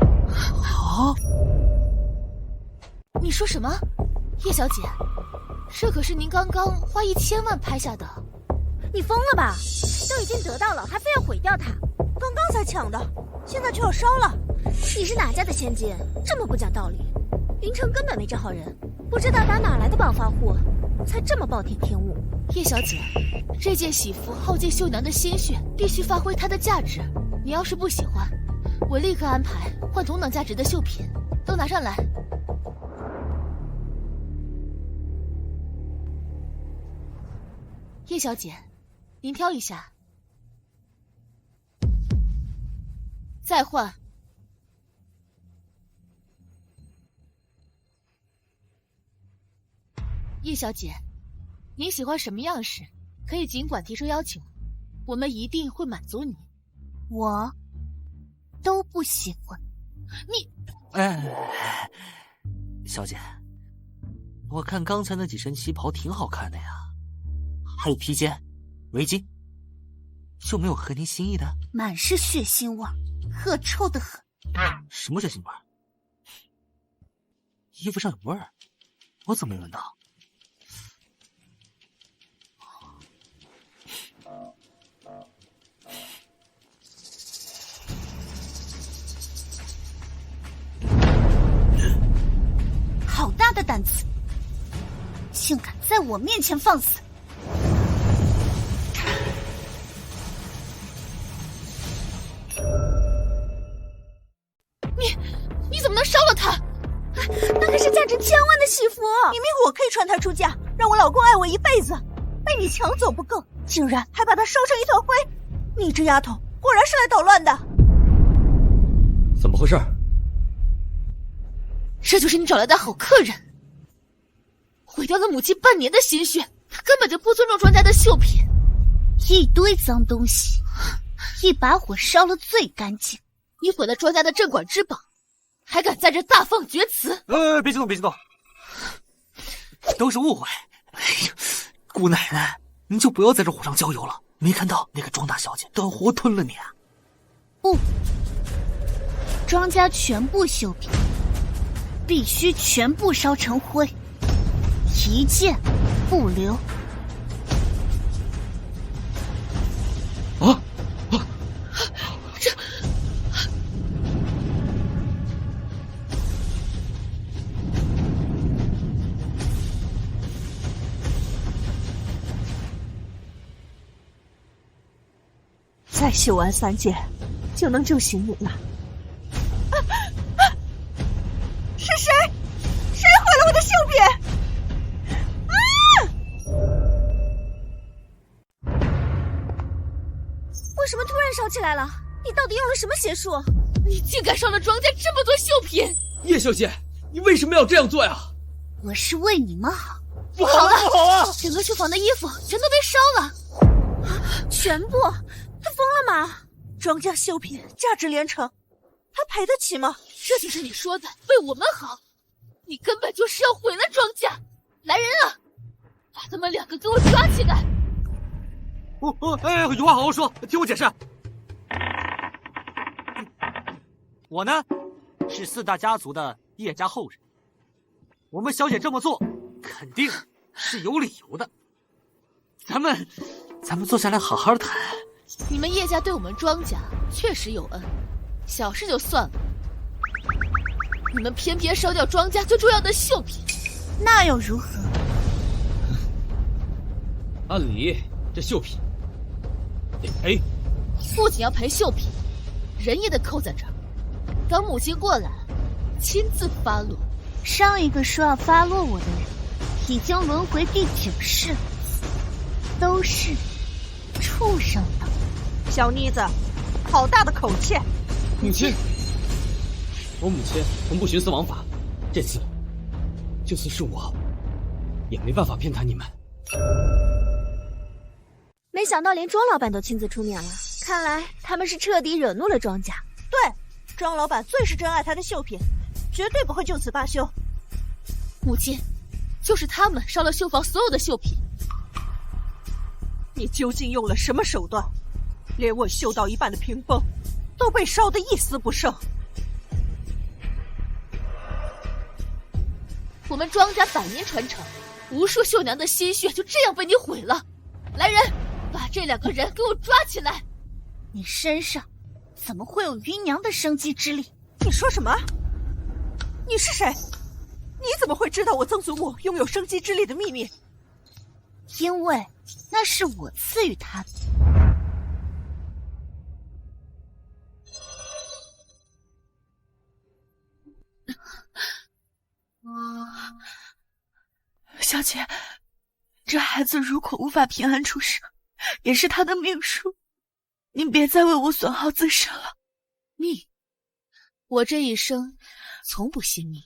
啊！你说什么？叶小姐，这可是您刚刚花1000万拍下的。你疯了吧？都已经得到了，还非要毁掉它？刚刚才抢的，现在却要烧了。你是哪家的千金？这么不讲道理！云城根本没这号人，不知道打哪来的暴发户，才这么暴殄天物。叶小姐，这件喜服耗尽绣娘的心血，必须发挥它的价值。你要是不喜欢，我立刻安排换同等价值的绣品，都拿上来。叶小姐，您挑一下，再换。叶小姐，您喜欢什么样式，可以尽管提出要求，我们一定会满足你。我都不喜欢。你，小姐，我看刚才那几身旗袍挺好看的呀，还有披肩、围巾，就没有合您心意的？满是血腥味，恶臭的很。什么血腥味？衣服上有味儿，我怎么没闻到？好大的胆子，竟敢在我面前放肆！你怎么能烧了它？那可是价值1000万的喜服，明明我可以穿它出嫁，让我老公爱我一辈子，被你抢走不够，竟然还把它烧成一团灰！你这丫头果然是来捣乱的。怎么回事？这就是你找来的好客人，毁掉了母亲半年的心血，他根本就不尊重庄家的绣品，一堆脏东西，一把火烧了最干净。你毁了庄家的镇馆之宝，还敢在这大放厥词？别激动，别激动，都是误会。哎呀，姑奶奶，您就不要在这火上浇油了。没看到那个庄大小姐都要活吞了你啊！不，庄家全部绣品必须全部烧成灰，一件不留。啊！这再绣完3件，就能救醒你了。是谁？谁毁了我的绣品？为什么突然烧起来了？你到底用了什么邪术？你竟敢烧了庄家这么多绣品！叶小姐，你为什么要这样做呀？我是为你们好。不好了，不好啊！整个绣坊的衣服全都被烧了。全部？他疯了吗？庄家绣品价值连城，他赔得起吗？这就是你说的为我们好，你根本就是要毁了庄家！来人啊，把他们2个给我抓起来！有话好好说，听我解释。我呢，是4大家族的叶家后人，我们小姐这么做，肯定是有理由的。咱们坐下来好好谈。你们叶家对我们庄家确实有恩，小事就算了，你们偏偏烧掉庄家最重要的绣品，那又如何？按理这绣品得赔，不仅要赔绣品，人也得扣在这儿。等母亲过来，亲自发落。上一个说要发落我的人，已经轮回第9世了，都是畜生等。小妮子，好大的口气！母亲，我母亲从不徇私枉法，这次就算是我也没办法偏袒你们。没想到连庄老板都亲自出面了，看来他们是彻底惹怒了庄家。对，庄老板最是珍爱他的绣品，绝对不会就此罢休。母亲，就是他们烧了绣坊所有的绣品。你究竟用了什么手段？连我绣到一半的屏风都被烧得一丝不剩。我们庄家百年传承，无数绣娘的心血就这样被你毁了。来人，把这2个人给我抓起来！你身上怎么会有芸娘的生机之力？你说什么？你是谁？你怎么会知道我曾祖母拥有生机之力的秘密？因为那是我赐予她的。小姐，这孩子如果无法平安出生，也是他的命数。您别再为我损耗自身了。命？我这一生从不信命。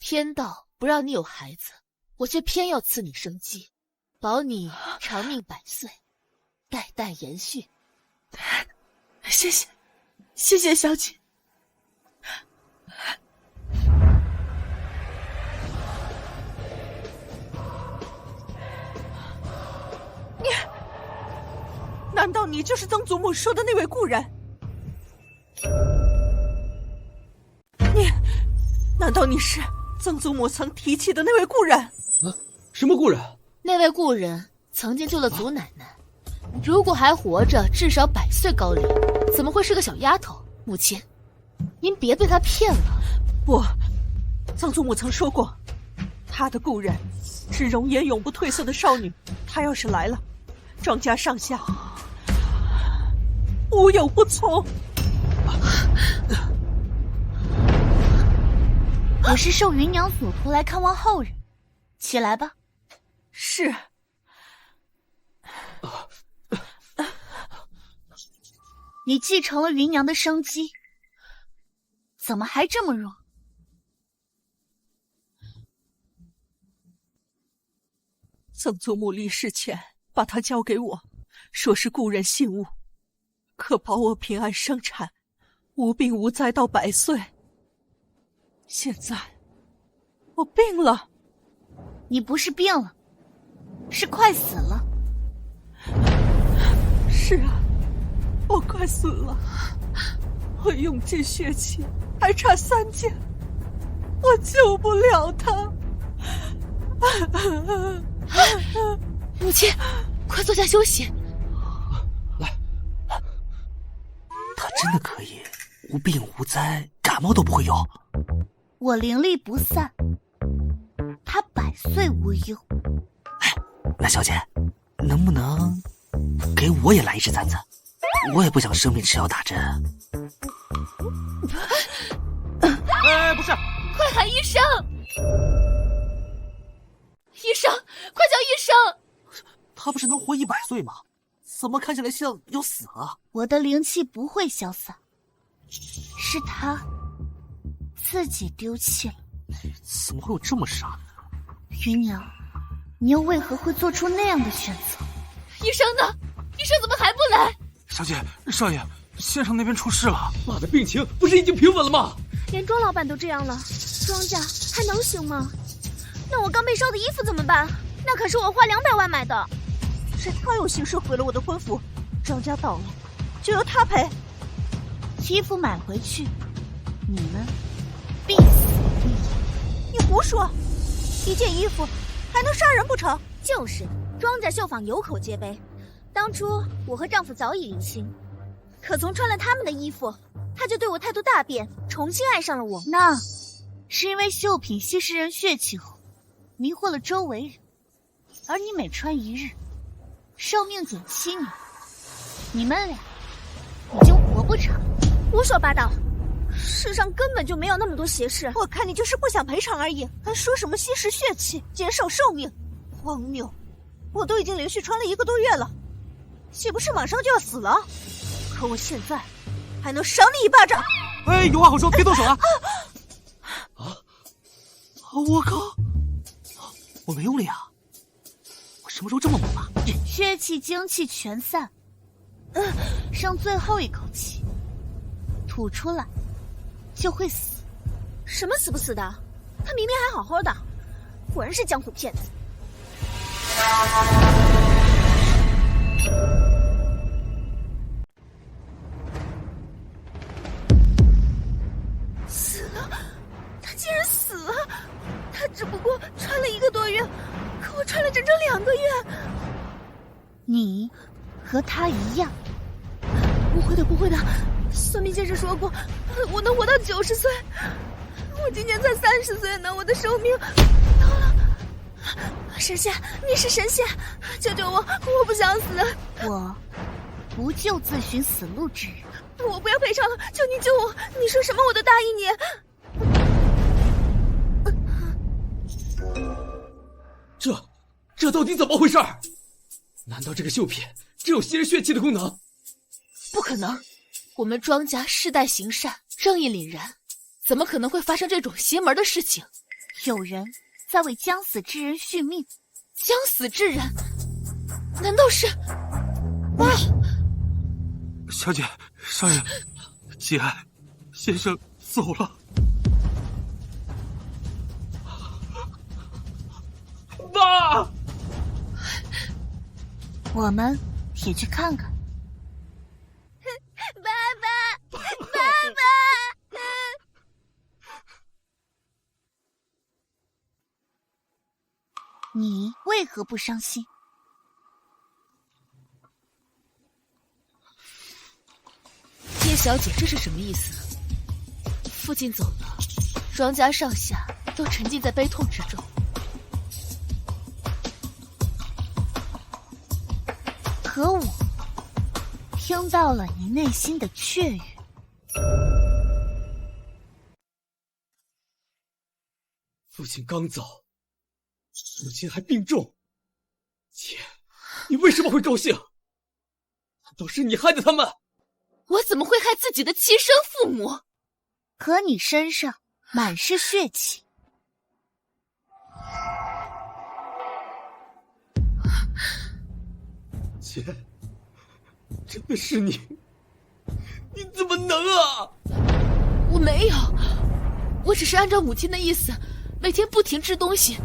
天道不让你有孩子，我却偏要赐你生机，保你长命百岁，代代延续。谢谢，谢谢小姐。难道你就是曾祖母说的那位故人？难道你是曾祖母曾提起的那位故人？什么故人？那位故人曾经救了祖奶奶，如果还活着，至少100岁高龄，怎么会是个小丫头？母亲，您别被她骗了。不，曾祖母曾说过，她的故人是容颜永不褪色的少女。她要是来了，庄家上下无有不从。我是受芸娘所托来看望后人，起来吧。是。你继承了芸娘的生机，怎么还这么弱？曾祖母离世前把她交给我，说是故人信物，可保我平安生产，无病无灾到100岁。现在我病了。你不是病了，是快死了。是啊，我快死了，我用尽血气，还差3件，我救不了他。母亲，快坐下休息。来，他真的可以无病无灾，感冒都不会有。我灵力不散，他100岁无忧。哎，那小姐，能不能给我也来一支簪子？我也不想生病吃药打针。哎，不是，快喊医生！医生，快叫医生！他不是能活100岁吗？怎么看起来像要死了？我的灵气不会消散，是他自己丢弃了。怎么会有这么傻的？芸娘，你又为何会做出那样的选择？医生呢？医生怎么还不来？小姐，少爷，先生那边出事了。妈的，病情不是已经平稳了吗？连庄老板都这样了，庄家还能行吗？那我刚被烧的衣服怎么办？那可是我花200万买的。是他用刑事毁了我的婚服，庄家倒了，就由他赔。衣服买回去，你们必死无疑。你胡说！1件衣服还能杀人不成？就是，庄家绣坊有口皆碑。当初我和丈夫早已离心，可从穿了他们的衣服，他就对我态度大变，重新爱上了我。那是因为绣品吸食人血气后，迷惑了周围人，而你每穿1日，寿命减7年，你们俩已经活不长。胡说八道！世上根本就没有那么多邪事，我看你就是不想赔偿而已，还说什么吸食血气、减少寿命，荒谬！我都已经连续穿了1个多月了，岂不是马上就要死了？可我现在还能赏你一巴掌！哎，有话好说，别动手啊！我靠，我没用力啊！我什么时候这么猛啊？血气精气全散，剩最后一口气，吐出来就会死。什么死不死的？他明明还好好的，果然是江湖骗子。死了，他竟然死了！他只不过穿了1个多月，可我穿了整整2个月。你和他一样。不会的，不会的。算命先生说过，我能活到90岁。我今年才30岁呢，我的寿命到了。神仙，你是神仙，救救我！我不想死。我不救自寻死路之人。我不要赔偿了，求你救我！你说什么我都答应你。这到底怎么回事？难道这个绣品只有吸人血气的功能？不可能，我们庄家世代行善，正义凛然，怎么可能会发生这种邪门的事情？有人在为将死之人续命。将死之人？难道是？小姐，少爷，节哀，先生走了。爸，我们也去看看。爸爸，爸爸！你为何不伤心？叶小姐，这是什么意思？父亲走了，庄家上下都沉浸在悲痛之中。可我听到了你内心的雀跃。父亲刚走，母亲还病重，姐，你为什么会高兴？难道是你害的他们？我怎么会害自己的亲生父母？可你身上满是血气。姐，真的是你？你怎么能啊？我没有，我只是按照母亲的意思，每天不停吃东西。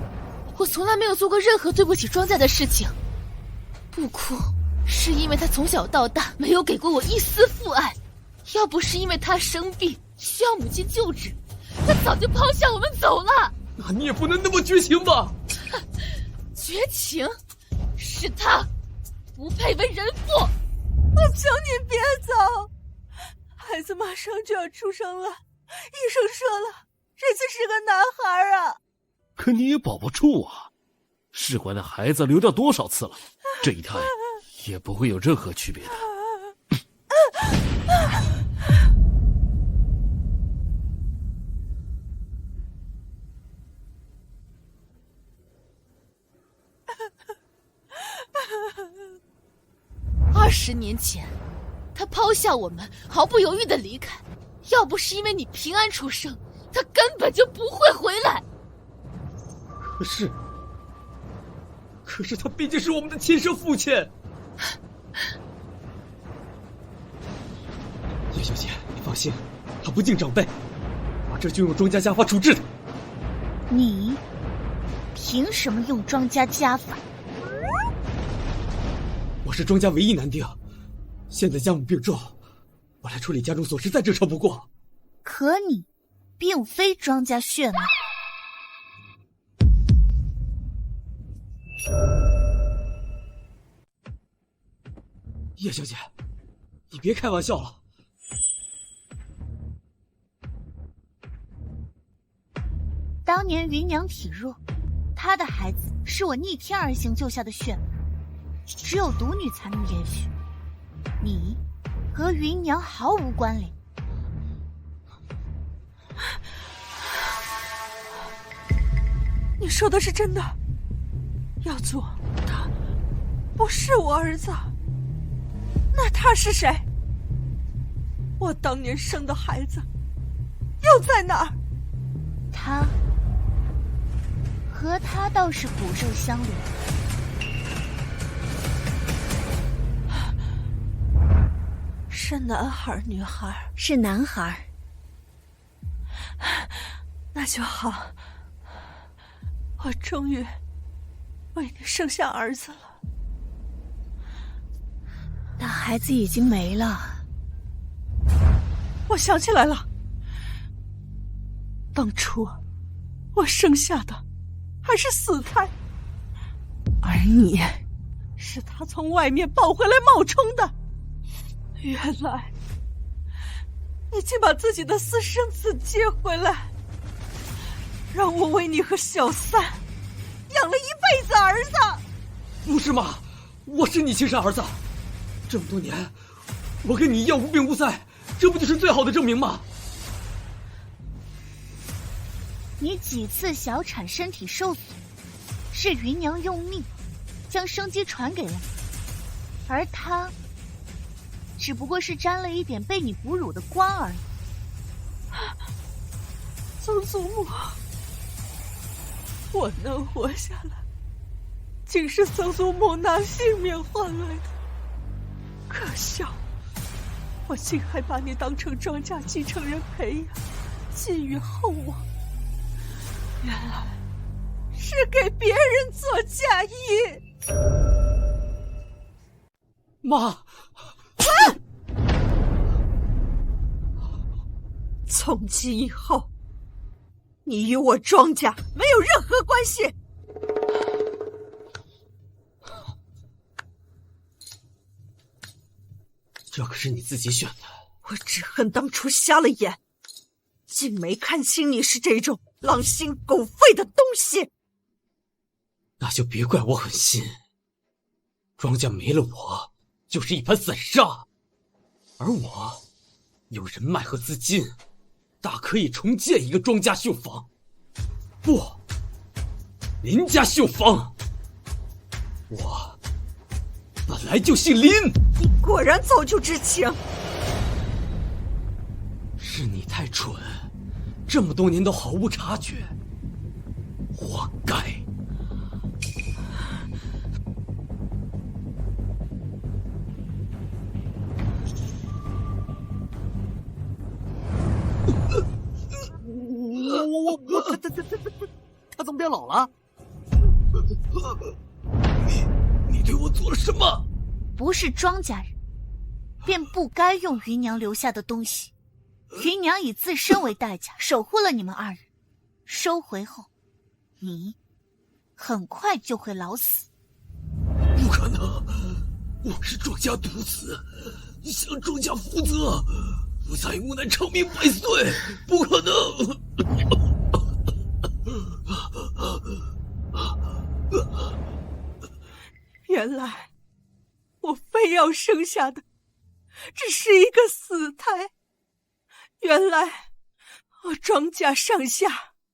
我从来没有做过任何对不起庄家的事情。不哭，是因为他从小到大没有给过我一丝父爱。要不是因为他生病需要母亲救治，他早就抛下我们走了。那你也不能那么绝情吧？绝情？是他不配为人父。我求你别走，孩子马上就要出生了，医生说了，这次是个男孩啊。可你也保不住啊！试管的孩子流掉多少次了，这一胎也不会有任何区别的。20年前，他抛下我们，毫不犹豫地离开。要不是因为你平安出生，他根本就不会回来。可是他毕竟是我们的亲生父亲。叶小姐，你放心，他不敬长辈，我这就用庄家家法处置他。你凭什么用庄家家法？我是庄家唯一男丁，现在家母病重，我来处理家中琐事再正常不过。可你并非庄家血脉。叶小姐，你别开玩笑了。当年芸娘体弱，她的孩子是我逆天而行救下的血脉，只有独女才能延续。你和芸娘毫无关联。你说的是真的？耀祖，他不是我儿子，那他是谁？我当年生的孩子又在哪儿？他和他倒是骨肉相连。是男孩女孩？是男孩。那就好，我终于为你生下儿子了。那孩子已经没了。我想起来了，当初我生下的还是死胎，而你是他从外面抱回来冒充的。原来你竟把自己的私生子接回来，让我为你和小三养了一辈子儿子。不是妈，我是你亲生儿子，这么多年我跟你一样无病无灾，这不就是最好的证明吗？你几次小产身体受损，是芸娘用命将生机传给了你，而他只不过是沾了一点被你哺乳的光而已。曾祖母，我能活下来，竟是曾祖母拿性命换来的。可笑，我竟还把你当成庄家继承人培养，寄予厚望，原来是给别人做嫁衣。妈！从今以后，你与我庄家没有任何关系。这可是你自己选的。我只恨当初瞎了眼，竟没看清你是这种狼心狗肺的东西。那就别怪我狠心。庄家没了我，就是一盘散沙，而我有人脉和资金，大可以重建一个庄家绣坊，不，林家绣坊。我本来就姓林。你果然早就知情。是你太蠢，这么多年都毫无察觉，活该。他怎么变老了？你对我做了什么？不是庄家人，便不该用芸娘留下的东西。芸娘以自身为代价守护了你们二人，收回后，你很快就会老死。不可能，我是庄家独子，向庄家负责，不在无奈长命百岁，不可能。原来我非要生下的只是一个死胎，原来我庄家上下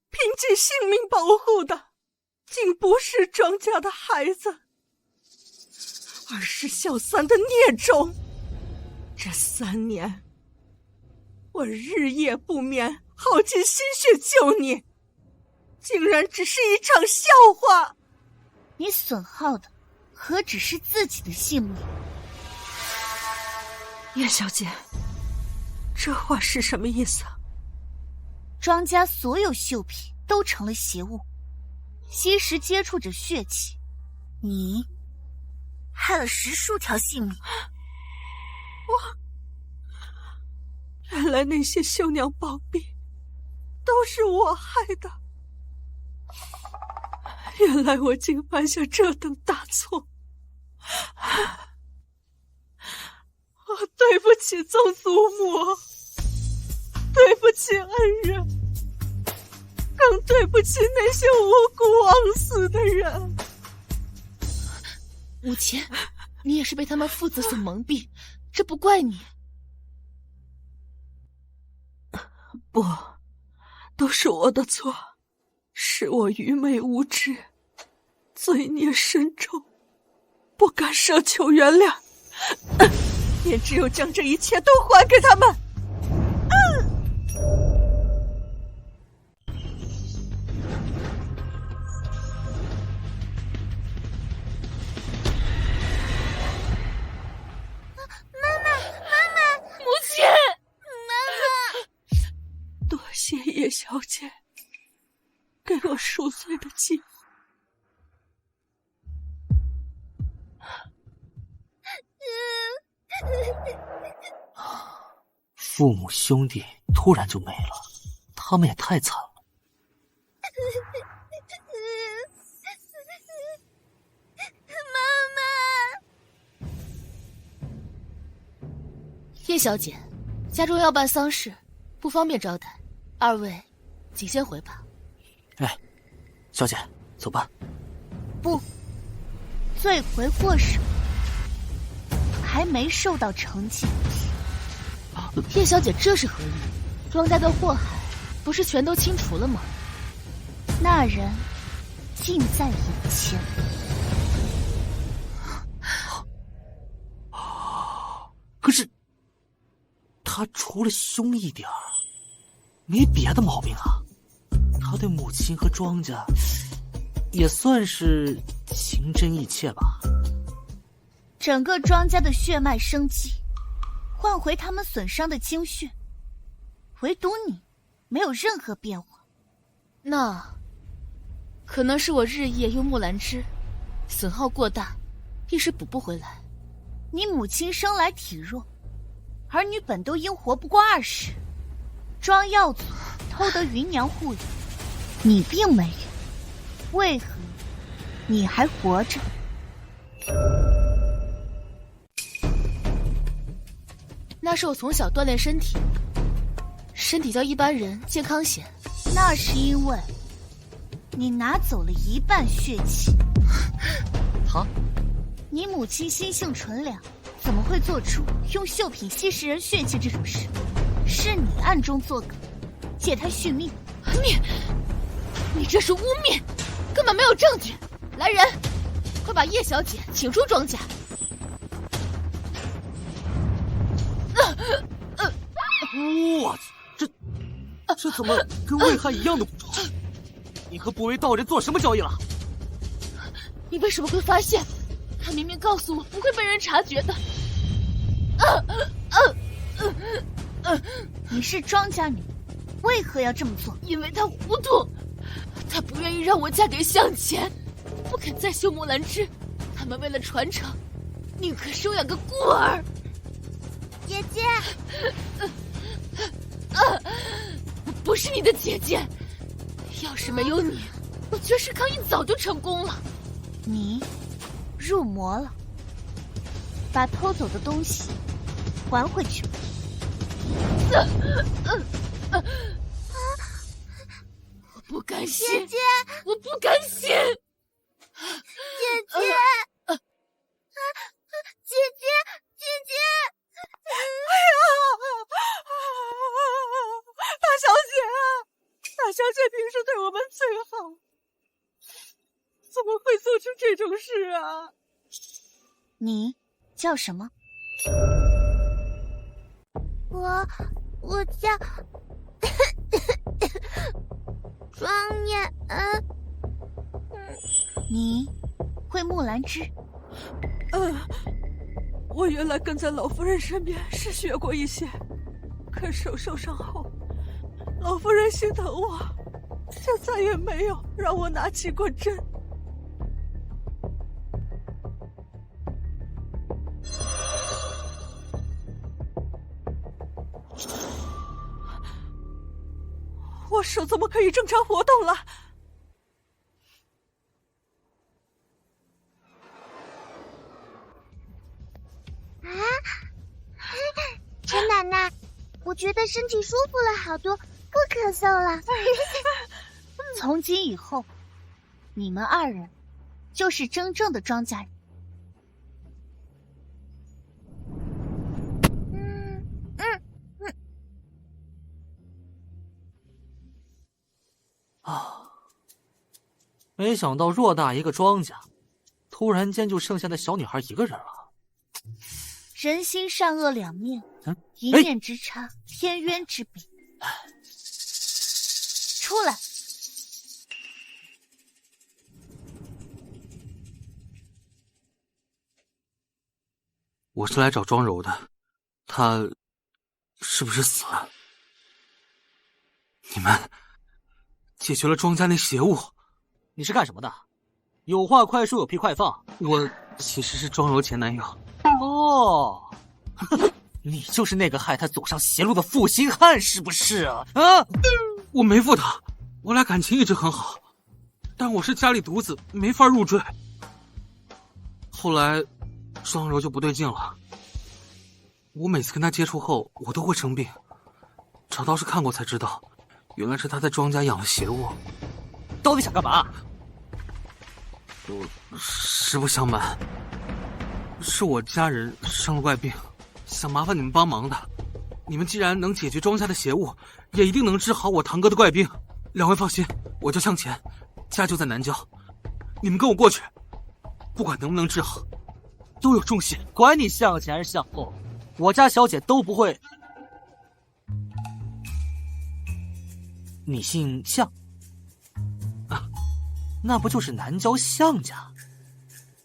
拼尽性命保护的竟不是庄家的孩子，而是小三的孽种。这3年我日夜不眠，耗尽心血救你，竟然只是一场笑话。你损耗的何止是自己的性命？叶小姐，这话是什么意思？庄家所有绣品都成了邪物，吸食接触着血气，你害了10数条性命。原来那些绣娘暴毙都是我害的，原来我竟犯下这等大错。我对不起曾祖母，对不起恩人，更对不起那些无辜枉死的人。母亲，你也是被他们父子所蒙蔽，这不怪你。不，都是我的错，是我愚昧无知，罪孽深重，不敢奢求原谅，也只有将这一切都还给他们。多谢叶小姐给我赎罪的机会。父母兄弟突然就没了，他们也太惨了。妈妈，叶小姐，家中要办丧事，不方便招待，二位请先回吧。哎，小姐，走吧。不，罪魁祸首还没受到惩戒。叶小姐这是何意？庄家的祸害不是全都清除了吗？那人近在眼前。可是他除了凶一点儿，没别的毛病啊。他对母亲和庄家也算是情真意切吧。整个庄家的血脉生机，换回他们损伤的精血，唯独你没有任何变化。那可能是我日夜用木兰枝，损耗过大，一时补不回来。你母亲生来体弱，儿女本都应活不过20，庄耀祖偷得芸娘护养，你并没有，为何你还活着？那是我从小锻炼身体，身体较一般人健康些。那是因为你拿走了一半血气。好，你母亲心性纯良，怎么会做出用绣品吸食人血气这种事？是你暗中作梗，借她续命。你这是污蔑，根本没有证据。来人，快把叶小姐请出庄家。我去，这怎么跟魏汉一样的古丑？你和不为道人做什么交易了？你为什么会发现？他明明告诉我不会被人察觉的。你是庄家女，为何要这么做？因为他糊涂，他不愿意让我嫁给向前，不肯再修木兰枝。他们为了传承，宁可收养个孤儿。姐姐，我不是你的姐姐，要是没有你，我绝世康一早就成功了。你入魔了，把偷走的东西还回去。我不甘心，姐姐，我不甘心，姐姐，姐姐，姐姐。大小姐，大小姐平时对我们最好，怎么会做出这种事啊？你叫什么？我叫庄燕恩。你会木兰枝？我原来跟在老夫人身边是学过一些，可手受伤后，老夫人心疼我，就再也没有让我拿起过针。我手怎么可以正常活动了？陈奶奶，我觉得身体舒服了好多，不咳嗽了。从今以后，你们2人就是真正的庄家人。没想到偌大一个庄家，突然间就剩下那小女孩一个人了。人心善恶两面，一念之差，天渊之别。出来！我是来找庄柔的，她是不是死了？你们解决了庄家那邪物？你是干什么的？有话快说，有屁快放。我其实是庄柔前男友。哦，你就是那个害他走上邪路的负心汉，是不是啊？啊！我没负他，我俩感情一直很好，但我是家里独子，没法入赘。后来，庄柔就不对劲了。我每次跟他接触后，我都会生病。找道士看过才知道，原来是他在庄家养了邪物。到底想干嘛？实不相瞒，是我家人生了怪病，想麻烦你们帮忙的。你们既然能解决庄家的邪物，也一定能治好我堂哥的怪病。两位放心，我叫向前，家就在南郊，你们跟我过去，不管能不能治好，都有重谢。管你向前还是向后，我家小姐都不会。你姓向啊？那不就是南郊向家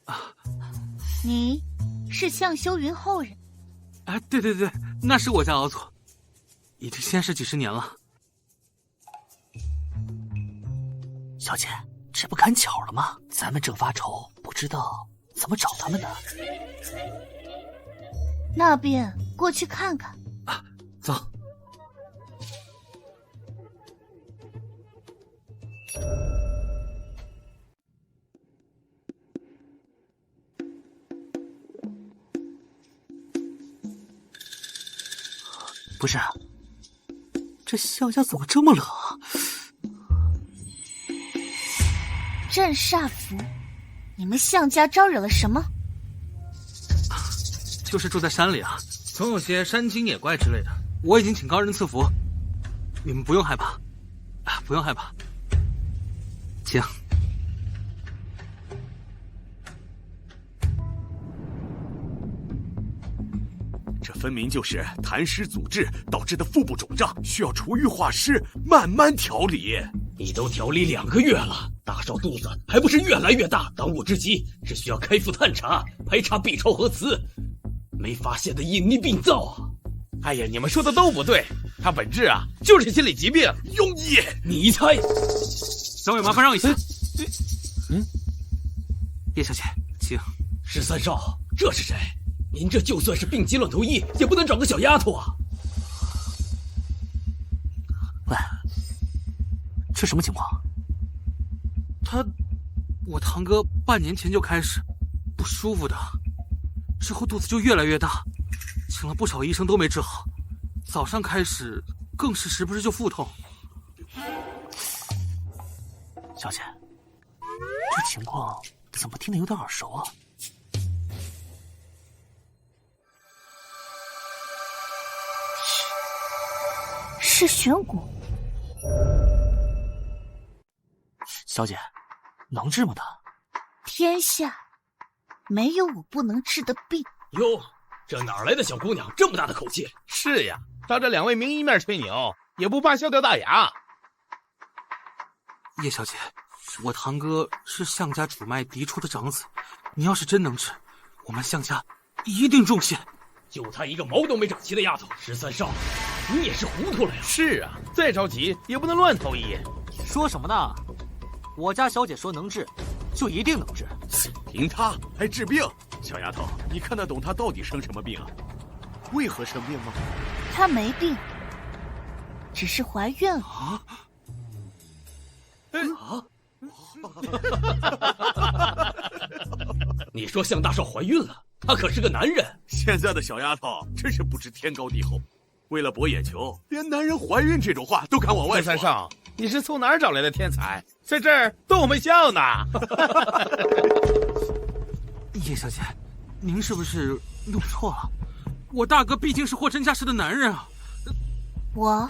啊？你是向修云后人？哎，对对对，那是我家老祖，已经仙逝几十年了。小姐，这不赶巧了吗？咱们正发愁，不知道怎么找他们呢。那便过去看看。啊，走。不是，这向家怎么这么冷啊？镇煞符，你们向家招惹了什么？就是住在山里啊，总有些山精野怪之类的。我已经请高人赐福，你们不用害怕，啊，不用害怕，请。这分明就是痰湿阻滞导致的腹部肿胀，需要除瘀化湿，慢慢调理。你都调理2个月了，大少肚子还不是越来越大？当务之急是需要开腹探查，排查 B 超和雌，没发现的隐匿病灶啊！哎呀，你们说的都不对，他本质啊就是心理疾病。庸医，你猜？小伟，麻烦让一下。叶小姐，请。13少，这是谁？您这就算是病急乱投医，也不能找个小丫头啊！喂，这什么情况？我堂哥半年前就开始不舒服的，之后肚子就越来越大，请了不少医生都没治好，早上开始更是时不时就腹痛。小姐，这情况怎么听得有点耳熟啊？是玄骨。小姐，能治吗？他天下没有我不能治的病。哟，这哪来的小姑娘这么大的口气？是呀，照这2位名医面吹牛，也不怕笑掉大牙。叶小姐，我堂哥是向家主脉嫡出的长子，你要是真能治，我们向家一定重谢。就她一个毛都没长齐的丫头，13少，你也是糊涂了呀！是啊，再着急也不能乱投医。说什么呢？我家小姐说能治，就一定能治。凭她还治病？小丫头，你看得懂她到底生什么病啊？为何生病吗？她没病，只是怀孕了。啊！你说向大少怀孕了？他可是个男人。现在的小丫头真是不知天高地厚，为了博眼球，连男人怀孕这种话都敢往外说。13少，你是从哪儿找来的天才，在这儿逗我们笑呢？叶小姐，您是不是弄错了？我大哥毕竟是货真价实的男人啊。我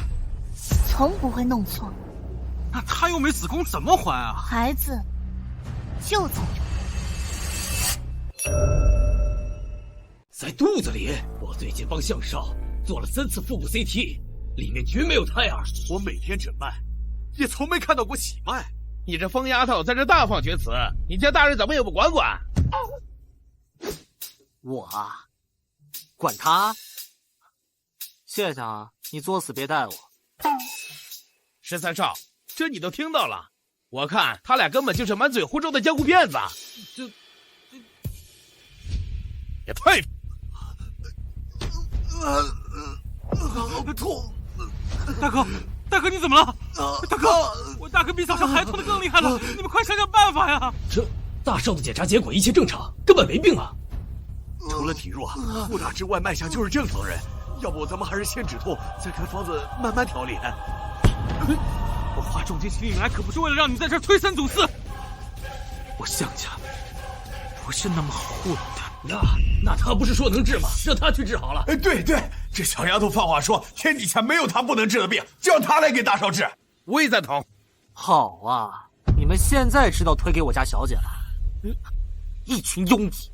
从不会弄错。那他又没子宫，怎么怀啊？孩子就在这在肚子里。我最近帮项少做了3次腹部 CT， 里面绝没有胎儿。我每天诊脉，也从没看到过喜脉。你这疯丫头在这大放厥词，你家大人怎么也不管管？我啊，管他！谢谢啊，你作死别带我。13少，这你都听到了？我看他俩根本就是满嘴胡诌的江湖骗子。这也太……好个痛！大哥，你怎么了？大哥，我大哥比早上还痛得更厉害了，你们快想想办法呀！这大少的检查结果一切正常，根本没病啊。除了体弱，不大之外脉象就是正常人。要不咱们还是先止痛，再开方子慢慢调理。我花重金请你们来，可不是为了让你们在这儿推三阻四。我项家不是那么好糊弄的。那他不是说能治吗？让他去治好了。对，这小丫头放话说，天底下没有她不能治的病，就让她来给大少治。我也赞同。好啊，你们现在知道推给我家小姐了？一群庸医。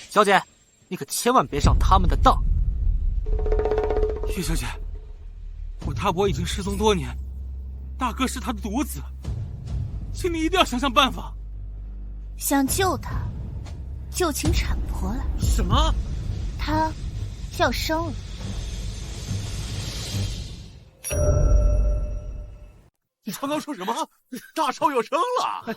小姐，你可千万别上他们的当。叶小姐，我大伯已经失踪多年，大哥是他的独子，请你一定要想想办法。想救他，就请产婆来。什么？他要生了。你刚刚说什么？大少要生了？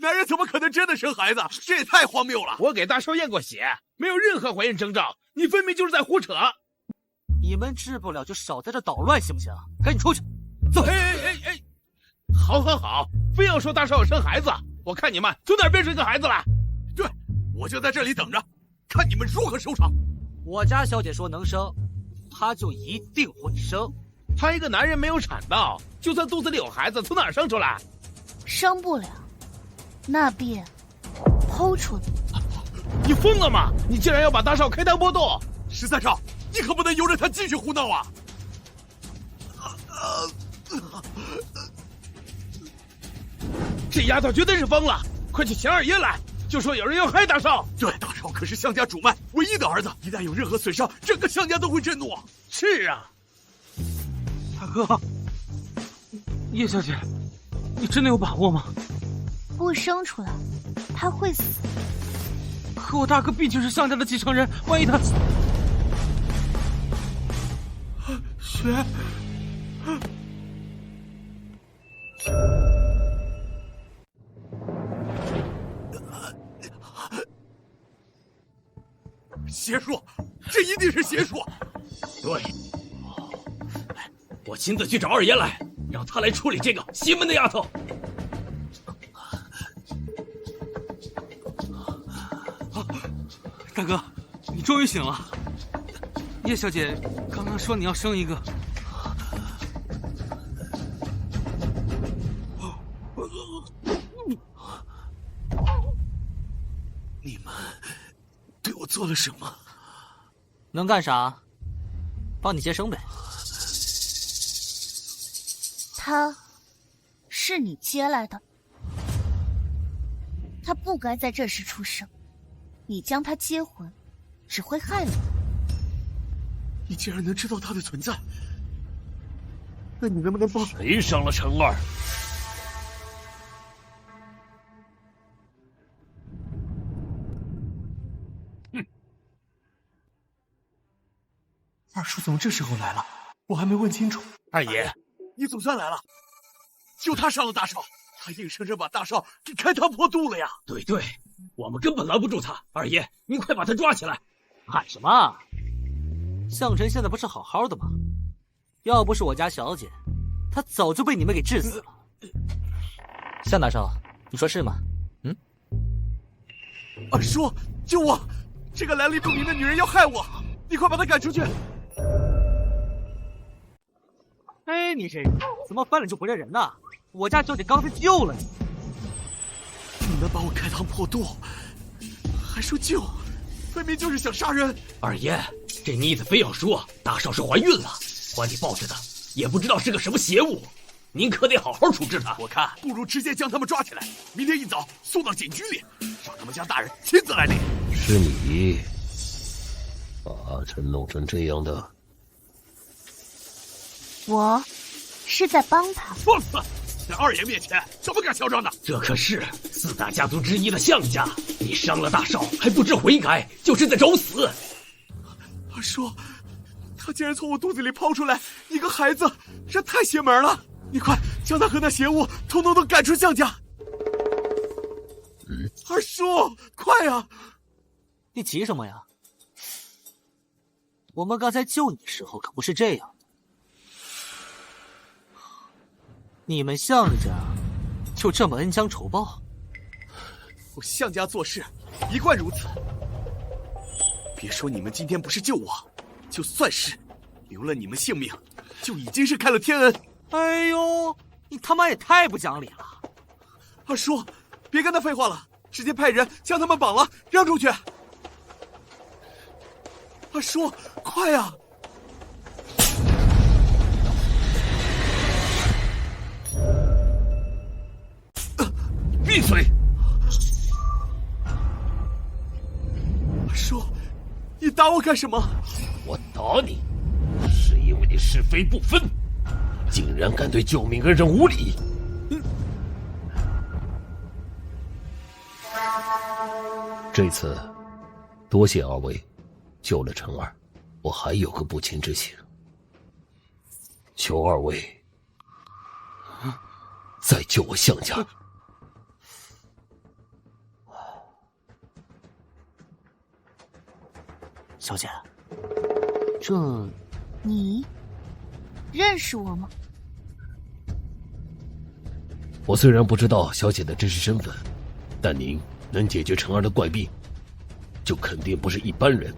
男人怎么可能真的生孩子？这也太荒谬了！我给大少验过血，没有任何怀孕征兆，你分明就是在胡扯。你们治不了就少在这捣乱行不行？赶紧出去，走！哎，好，非要说大少要生孩子，我看你们从哪儿变出一个孩子来？对，我就在这里等着，看你们如何收场。我家小姐说能生，她就一定会生。她一个男人没有产道，就算肚子里有孩子，从哪儿生出来？生不了，那便剖出来。你疯了吗？你竟然要把大少开膛破肚！13少，你可不能由着他继续胡闹啊！这丫头绝对是疯了！快去请二爷来，就说有人要害大少。对，大少可是项家主脉，唯一的儿子，一旦有任何损伤，整个项家都会震怒。是啊，大哥，叶小姐，你真的有把握吗？不生出来，他会死。可我大哥毕竟是项家的继承人，万一他……雪，邪术，这一定是邪术。对，我亲自去找二爷来，让他来处理这个邪门的丫头。大哥，你终于醒了。叶小姐刚刚说你要生一个。你们对我做了什么？能干啥？帮你接生呗。他是你接来的，他不该在这时出生。你将他接回，只会害了我。你竟然能知道他的存在，那你能不能帮？谁伤了陈二？二叔怎么这时候来了？我还没问清楚。二爷，你总算来了。就他伤了大少，他硬生生把大少给开膛破肚了呀！对，我们根本拦不住他。二爷，您快把他抓起来！喊什么？项晨现在不是好好的吗？要不是我家小姐，他早就被你们给治死了。项大少，你说是吗？二叔，救我！这个来历不明的女人要害我，你快把她赶出去！哎，你这人怎么翻脸就不认人呢？我家小姐刚才救了你。你们把我开膛破肚，还说救，分明就是想杀人。二爷，这妮子非要说大少是怀孕了，怀里抱着的也不知道是个什么邪物。您可得好好处置他。我看不如直接将他们抓起来，明天一早送到警局里，让他们将大人亲自来领。是你把阿琛弄成这样的？我是在帮他。放肆！在二爷面前怎么敢嚣张的？这可是4大家族之一的项家，你伤了大少还不知悔改，就是在找死。二叔，他竟然从我肚子里抛出来一个孩子，这太邪门了！你快将他和那邪物统统都赶出项家！二叔，快啊！你急什么呀？我们刚才救你时候可不是这样。你们项家就这么恩将仇报？我项家做事一贯如此。别说你们今天不是救我，就算是留了你们性命，就已经是开了天恩。哎呦，你他妈也太不讲理了！二叔，别跟他废话了，直接派人将他们绑了，让出去。二叔，快啊！闭嘴！二叔，你打我干什么？我打你，是因为你是非不分，竟然敢对救命恩人无礼。这次多谢二位救了陈儿，我还有个不情之请，求二位再救我项家。小姐，这你认识我吗？我虽然不知道小姐的真实身份，但您能解决陈儿的怪病，就肯定不是一般人。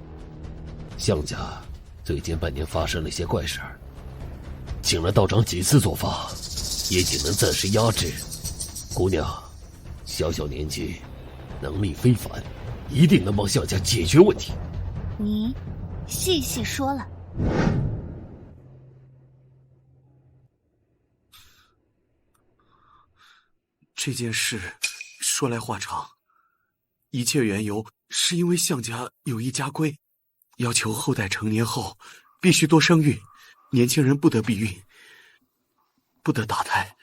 项家最近半年发生了些怪事儿，请了道长几次做法，也仅能暂时压制。姑娘，小小年纪，能力非凡，一定能帮项家解决问题。你细细说来。这件事说来话长，一切缘由是因为项家有一家规，要求后代成年后必须多生育，年轻人不得避孕，不得打胎。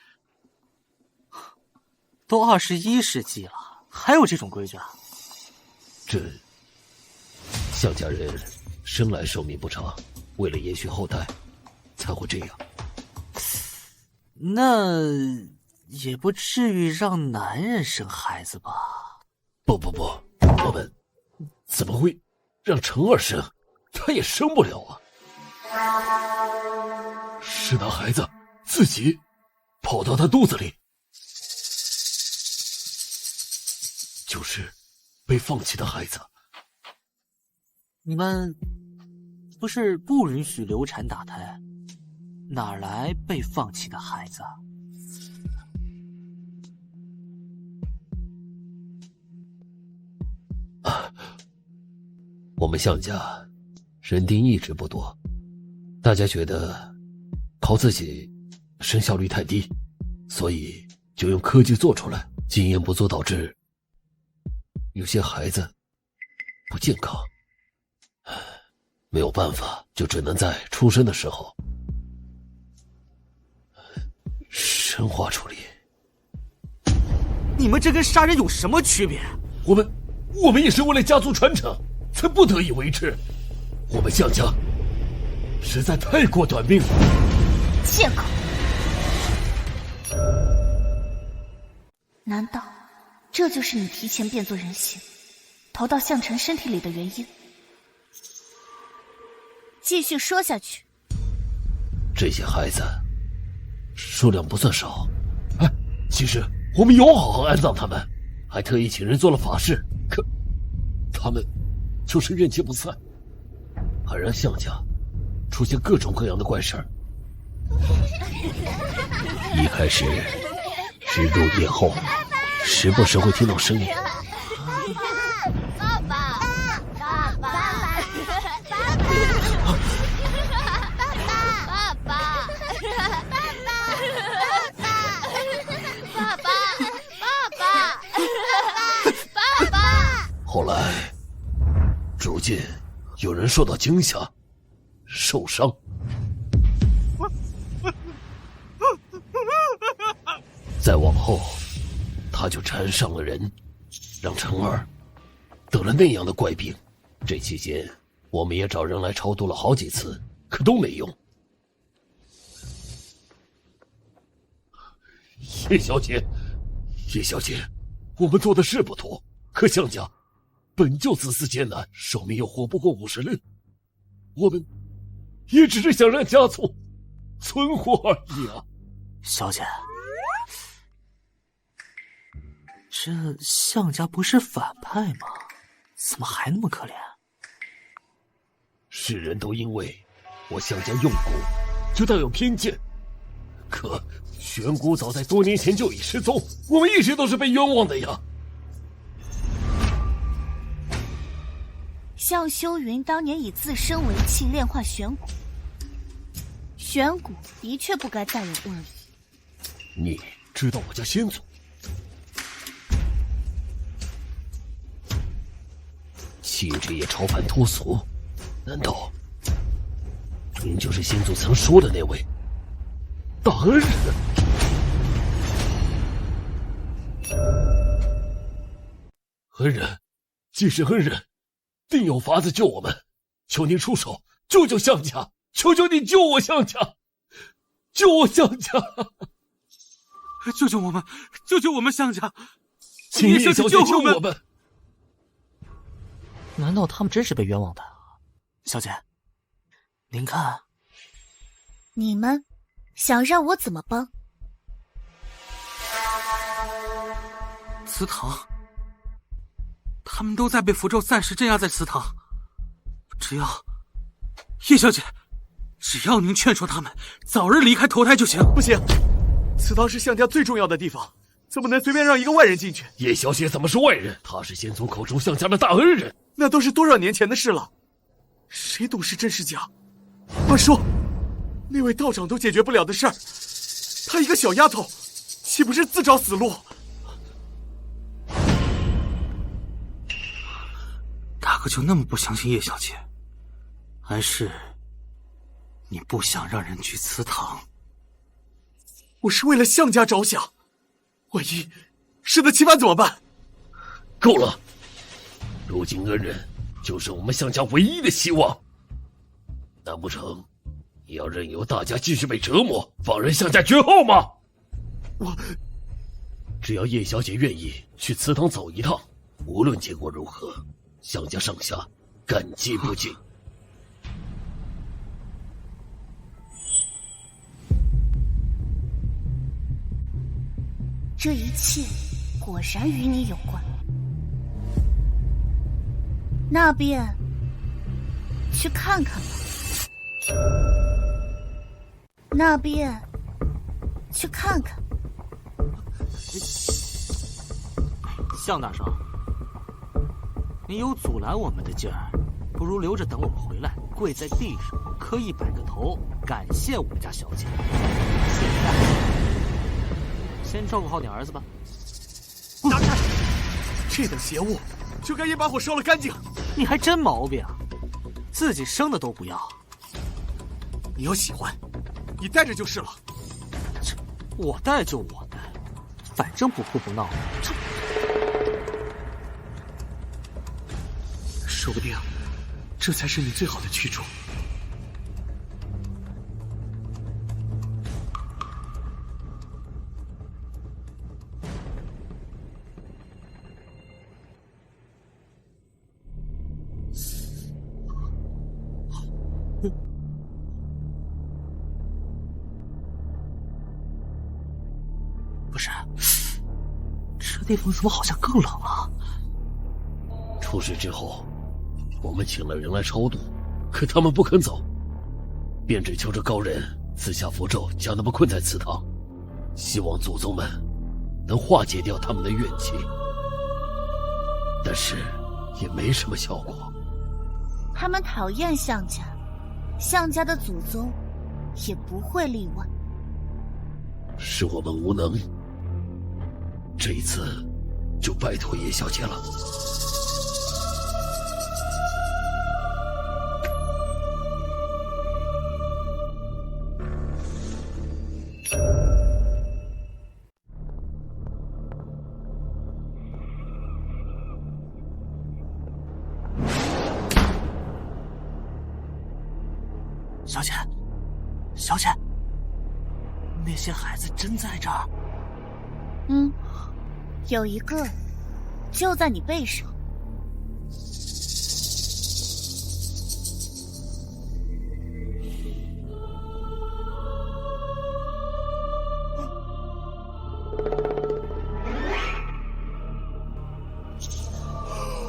都21世纪了，还有这种规矩啊？这项家人生来寿命不长，为了延续后代，才会这样。那也不至于让男人生孩子吧？不，我们怎么会让陈儿生？他也生不了啊！是那孩子自己跑到他肚子里，就是被放弃的孩子。你们不是不允许流产打胎，哪来被放弃的孩子啊？我们项家人丁一直不多，大家觉得靠自己生效率太低，所以就用科技做出来，经验不足导致有些孩子不健康。没有办法，就只能在出生的时候生化处理。你们这跟杀人有什么区别？我们也是为了家族传承才不得已为之。我们项家实在太过短命了。借口？难道这就是你提前变作人形，投到项城身体里的原因？继续说下去。这些孩子数量不算少，其实我们有好好安葬他们，还特意请人做了法事，可他们就是怨气不散，还让项家出现各种各样的怪事儿。一开始是入夜后，时不时会听到声音。爸爸，爸爸，爸爸，爸爸，爸爸，爸爸，近有人受到惊吓，受伤。再往后，他就缠上了人，让陈二得了那样的怪病。这期间，我们也找人来超度了好几次，可都没用。叶小姐，叶小姐，我们做的是不妥，可项家本就子嗣艰难，寿命又活不过50年，我们也只是想让家族存活而已啊。小姐，这项家不是反派吗？怎么还那么可怜？世人都因为我项家用功，就带有偏见。可玄姑早在多年前就已失踪，我们一直都是被冤枉的呀。向修云当年以自身为器炼化玄骨，玄骨的确不该再有恶意。你知道我家先祖气质也超凡脱俗，难道您就是先祖曾说的那位大恩人？恩人，既是恩人，定有法子救我们，求您出手，救救项家！求求你救我项家，救我项家！救救我们，救救我们项家！请叶小姐救我们！难道他们真是被冤枉的？小姐，您看，你们想让我怎么帮？祠堂，他们都在被符咒暂时镇压在祠堂。只要叶小姐，只要您劝说他们早日离开投胎就行。不行，祠堂是项家最重要的地方，怎么能随便让一个外人进去？叶小姐怎么是外人？她是先祖口中项家的大恩人，那都是多少年前的事了，谁懂是真是假？快说，那位道长都解决不了的事儿，她一个小丫头，岂不是自找死路？大哥就那么不相信叶小姐，还是你不想让人去祠堂？我是为了项家着想，万一适得其反怎么办？够了！如今恩人就是我们项家唯一的希望，难不成你要任由大家继续被折磨，放任项家绝后吗？只要叶小姐愿意去祠堂走一趟，无论结果如何，项家上下感激不尽。这一切果然与你有关。那便去看看吧。那便去看看。项大圣，你有阻拦我们的劲儿，不如留着等我们回来，跪在地上磕100个头，感谢我们家小姐。现在先照顾好你儿子吧。拿开！这等邪物，就该一把火烧了干净。你还真毛病，自己生的都不要。你要喜欢，你带着就是了。我带就我带，反正不哭不闹。说不定，这才是你最好的去处。不是，这地方怎么好像更冷了？出事之后，我们请了人来超度，可他们不肯走，便只求着高人赐下符咒，将他们困在祠堂，希望祖宗们能化解掉他们的怨气。但是也没什么效果。他们讨厌项家，项家的祖宗也不会例外。是我们无能，这一次就拜托叶小姐了。小姐，小姐，那些孩子真在这儿？有一个就在你背上。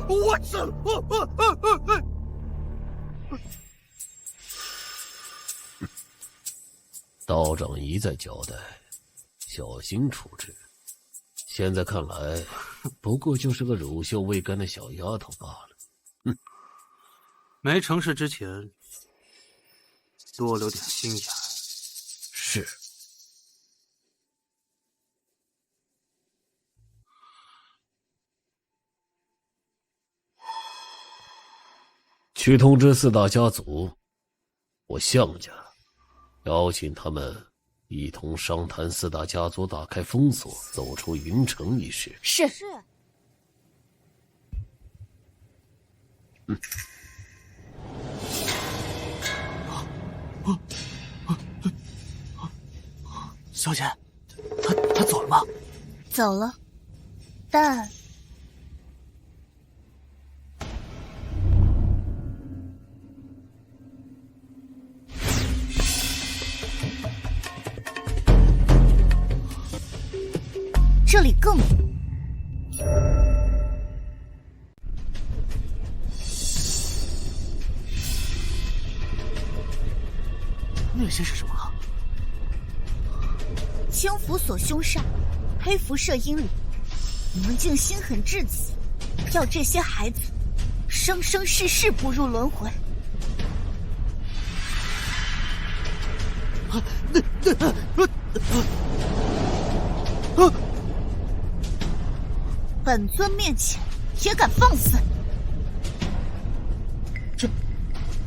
我操！道长一再交代，小心处置。现在看来，不过就是个乳臭未干的小丫头罢了。没成事之前，多留点心眼。是。去通知四大家族，我项家邀请他们一同商谈四大家族打开封锁、走出云城一事。是。小姐，他走了吗？走了，但这里更那些是什么？青符锁凶煞，黑符摄阴灵，你们竟心狠至此，要这些孩子生生世世步入轮回。本尊面前也敢放肆？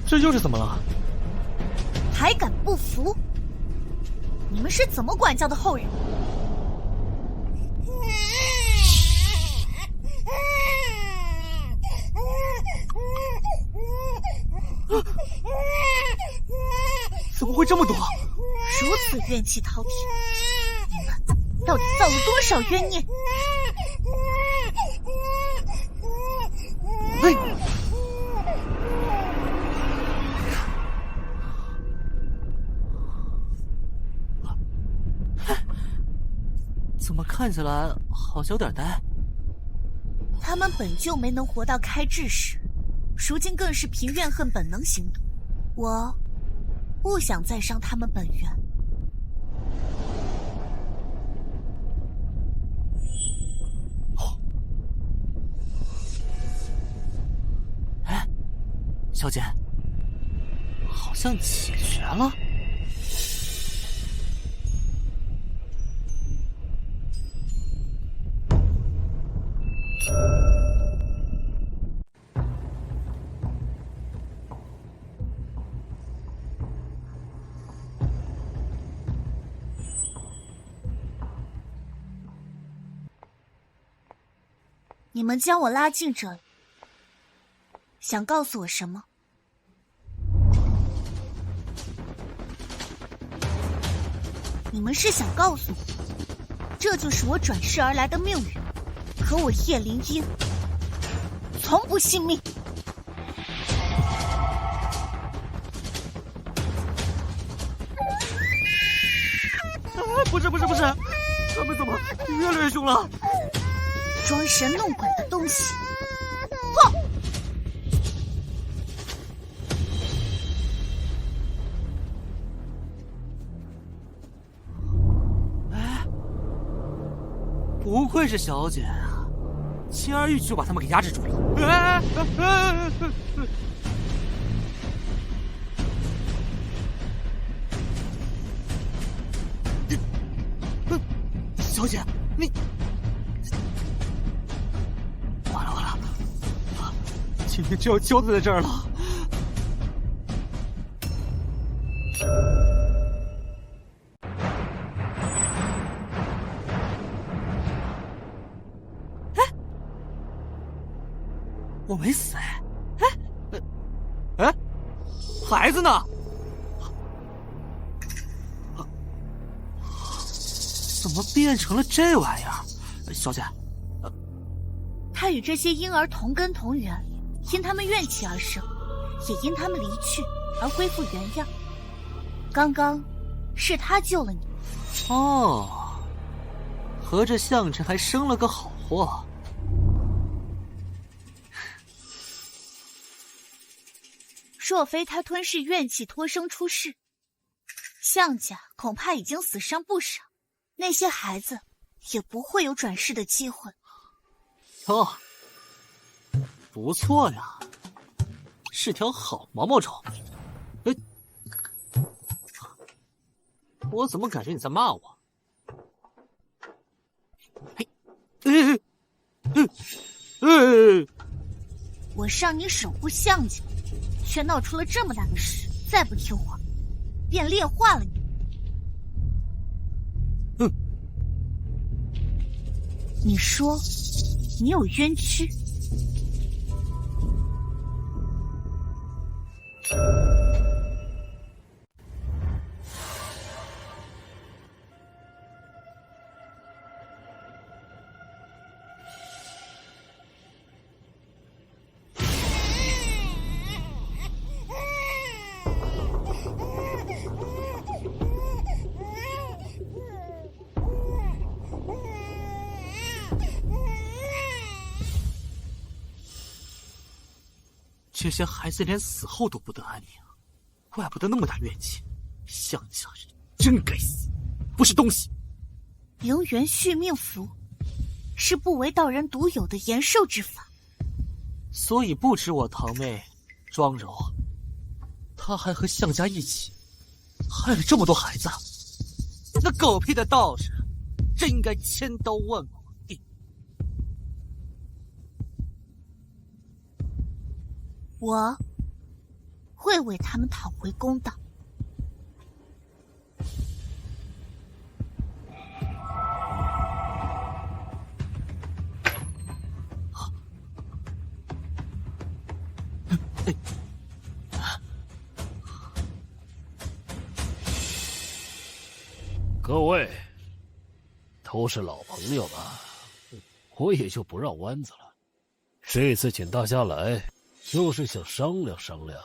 这又是怎么了？还敢不服？你们是怎么管教的后人？怎么会这么多？如此怨气滔天，你们到底造了多少冤孽？怎么看起来好像有点呆？他们本就没能活到开智时，如今更是凭怨恨本能行动。我不想再伤他们本源。哎，小姐，好像起决了。你们将我拉进这里，想告诉我什么？你们是想告诉我，这就是我转世而来的命运？可我叶灵音从不信命。不是，他们怎么越来越凶了？装神弄鬼的东西！哼！哎，不愧是小姐啊，轻而易举就把他们给压制住了。小姐，你完了，今天就要交代在这儿了。哎，我没死哎，孩子呢？怎么变成了这玩意儿？小姐，他与这些婴儿同根同源，因他们怨气而生，也因他们离去而恢复原样。刚刚是他救了你。哦，合着向晨还生了个好货。若非他吞噬怨气脱生出世，向家恐怕已经死伤不少，那些孩子也不会有转世的机会。哦，不错呀，是条好毛毛虫。哎，我怎么感觉你在骂我？我让你守护向家，却闹出了这么大的事，再不听话，便炼化了你。你说你有冤屈？这些孩子连死后都不得安宁，怪不得那么大怨气。向家人真该死，不是东西。流元续命符是不为道人独有的延寿之法，所以不止我堂妹庄柔，她还和向家一起害了这么多孩子。那狗屁的道士真应该千刀万剐地。我会为他们讨回公道。各位都是老朋友吧，我也就不绕弯子了。这次请大家来，就是想商量商量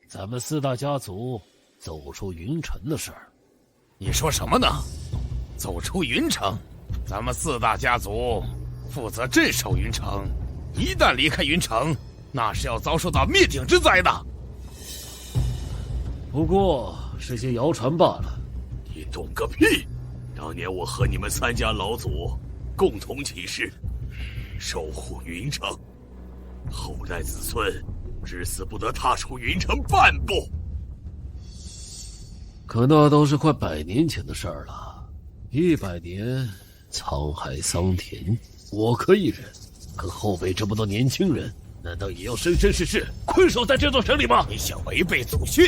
咱们四大家族走出云城的事儿。你说什么呢？走出云城？咱们四大家族负责镇守云城，一旦离开云城，那是要遭受到灭顶之灾的。不过是些谣传罢了。你懂个屁！当年我和你们三家老祖共同起誓，守护云城，后代子孙至死不得踏出云城半步。可那都是快100年前的事儿了，100年沧海桑田，我可以忍，可后辈这么多年轻人，难道也要生生世世困守在这座城里吗？你想违背祖训？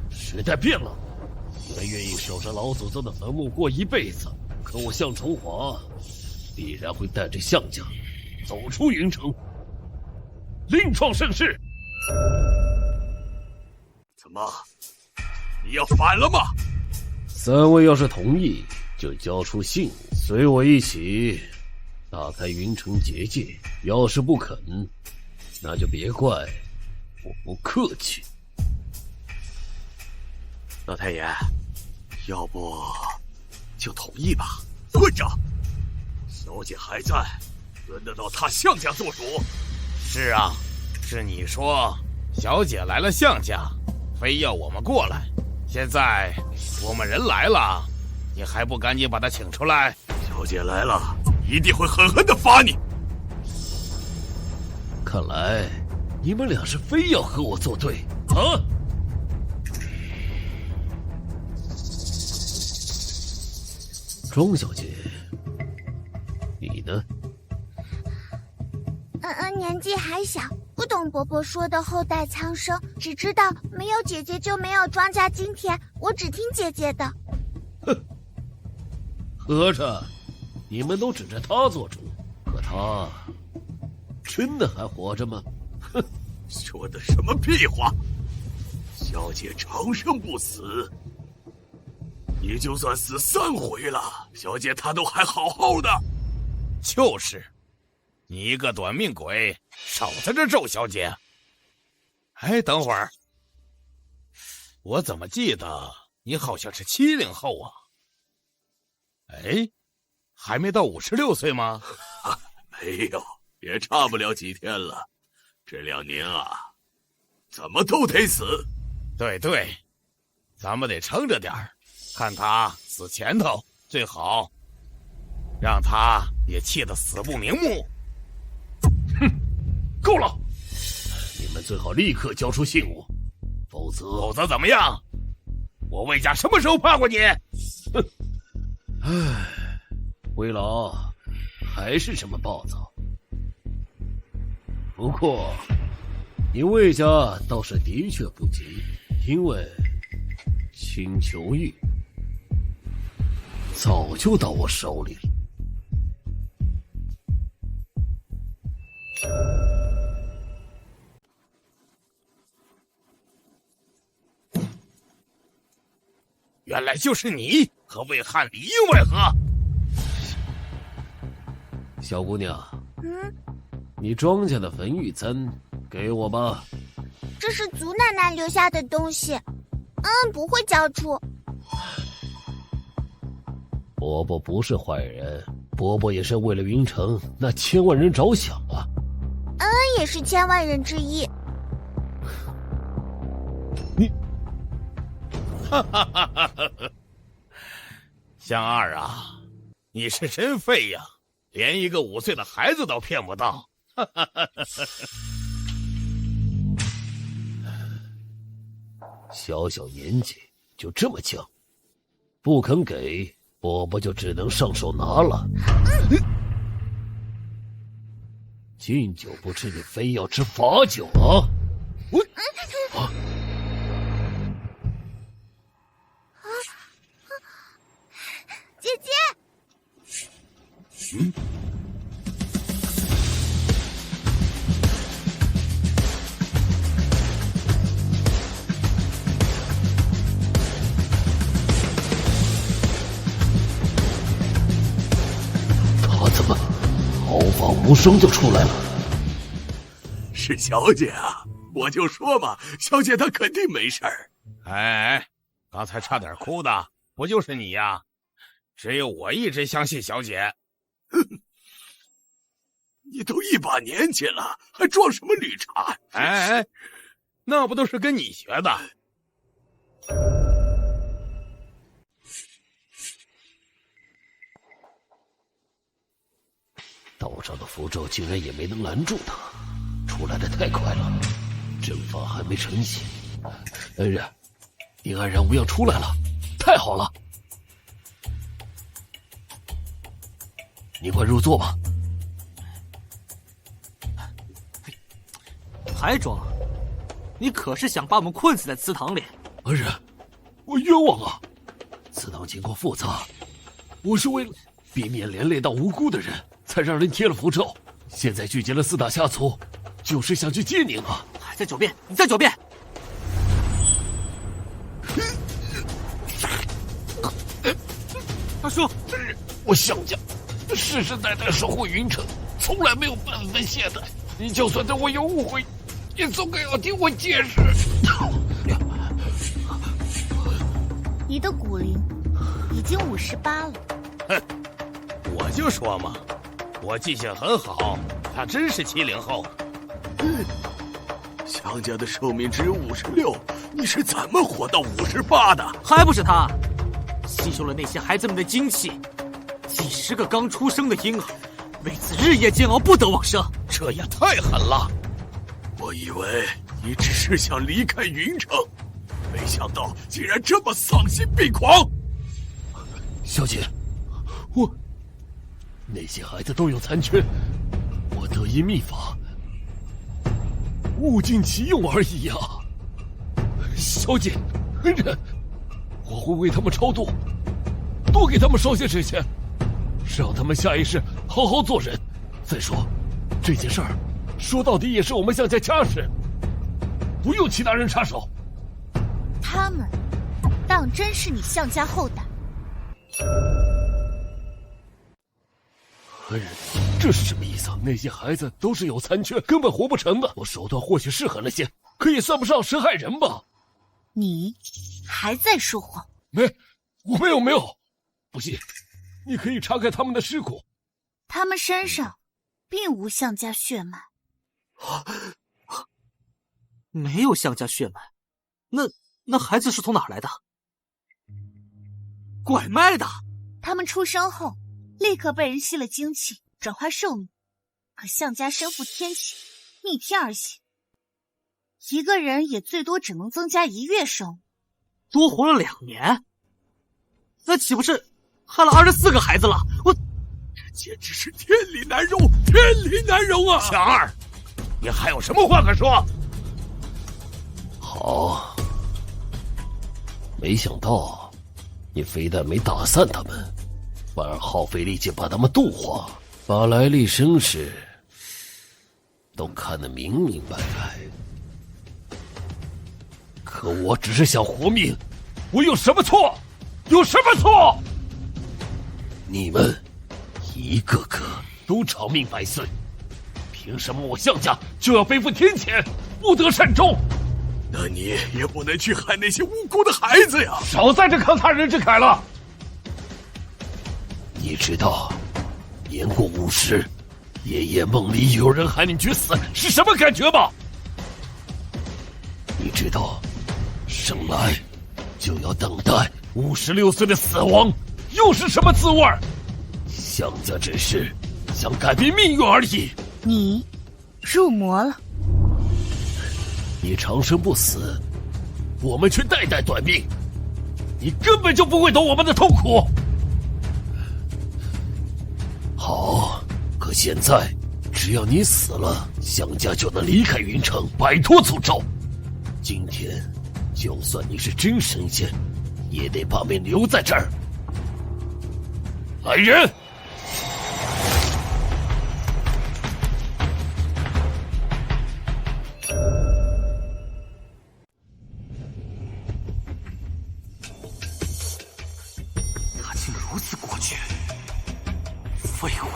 时代变了，你们愿意守着老祖宗的坟墓过一辈子，可我向崇华必然会带着向家走出云城，另创盛世。怎么，你要反了吗？3位要是同意，就交出信物，随我一起打开云城结界；要是不肯，那就别怪我不客气。老太爷，要不就同意吧。混账！小姐还在，轮得到她向家做主？是啊，是你说小姐来了向家，非要我们过来。现在我们人来了，你还不赶紧把她请出来？小姐来了，一定会狠狠地罚你。看来你们俩是非要和我作对啊！庄小姐，你呢？年纪还小，不懂伯伯说的后代苍生，只知道没有姐姐就没有庄家今天，我只听姐姐的。哼，合着你们都指着他做主，可他真的还活着吗？哼，说的什么屁话！小姐长生不死，你就算死3回了，小姐她都还好好的。就是，你一个短命鬼，少在这咒小姐。哎，等会儿，我怎么记得你好像是70后啊？哎，还没到56岁吗？没有，也差不了几天了。这2年啊，怎么都得死。对对，咱们得撑着点儿，看他死前头，最好让他也气得死不瞑目。哼，够了！你们最好立刻交出信物，否则怎么样？我魏家什么时候怕过你？哼！唉，魏老还是这么暴躁。不过，你魏家倒是的确不急，因为青裘玉早就到我手里了。原来就是你和魏翰里应外合。小姑娘，你庄稼的焚玉簪给我吧。这是祖奶奶留下的东西，不会交出。伯伯不是坏人，伯伯也是为了云城那1000万人着想啊。也是1000万人之一。你，香儿啊，你是真废呀，连一个5岁的孩子都骗不到。小小年纪就这么犟，不肯给，伯伯就只能上手拿了。敬酒不吃，你非要吃罚酒啊！姐姐。他怎么毫发无伤就出来了？是小姐啊，我就说嘛，小姐她肯定没事儿。哎，刚才差点哭的不就是你呀？只有我一直相信小姐。你都一把年纪了，还装什么绿茶？哎，那不都是跟你学的？道上的符咒竟然也没能拦住他，出来的太快了，阵法还没成型。恩人，你安然无恙出来了，太好了！你快入座吧。还装？你可是想把我们困死在祠堂里？恩人，我冤枉啊！祠堂情况复杂，我是为了避免连累到无辜的人，才让人贴了符咒。现在聚集了4大家族，就是想去接您啊！还在狡辩？你在狡辩！大叔，我向家世世代代守护云城，从来没有半分懈怠。你就算对我有误会，也总该要听我解释。你的骨龄已经58了。哼，我就说嘛，我记性很好，他真是70后。香家的寿命只有56，你是怎么活到58的？还不是他吸收了那些孩子们的精气，几10个刚出生的婴儿为此日夜煎熬，不得往生。这也太狠了！我以为你只是想离开云城，没想到竟然这么丧心病狂。小姐，那些孩子都有残缺，我得一秘法，物尽其用而已啊。小姐，恩人，我会为他们超度，多给他们烧些纸钱，让他们下一世好好做人。再说，这件事儿说到底也是我们向家家事，不用其他人插手。他们当真是你向家后代，这是什么意思？那些孩子都是有残缺，根本活不成的。我手段或许是狠了些，可也算不上神害人吧？你还在说谎？我没有。不信，你可以查看他们的尸骨。他们身上并无项家血脉。没有项家血脉，那孩子是从哪儿来的？拐卖的。他们出生后立刻被人吸了精气，转化寿命。可项家身负天启，逆天而行，一个人也最多只能增加1月寿命，多活了2年，那岂不是害了24个孩子了？这简直是天理难容，天理难容啊！强儿，你还有什么话可说？好，没想到你非但没打散他们，反而耗费力气把他们度化，把来历身世都看得明明白白。可我只是想活命，我有什么错？有什么错？你们一个个都长命100岁，凭什么我项家就要背负天谴，不得善终？那你也不能去害那些无辜的孩子呀！少在这慷他人之慨了。你知道，年过50，夜夜梦里有人喊你去死是什么感觉吗？你知道，生来就要等待56岁的死亡，又是什么滋味？项家只是想改变命运而已。你入魔了。你长生不死，我们却代代短命，你根本就不会懂我们的痛苦。好，可现在只要你死了，项家就能离开云城，摆脱诅咒。今天，就算你是真神仙，也得把命留在这儿。来人！废物，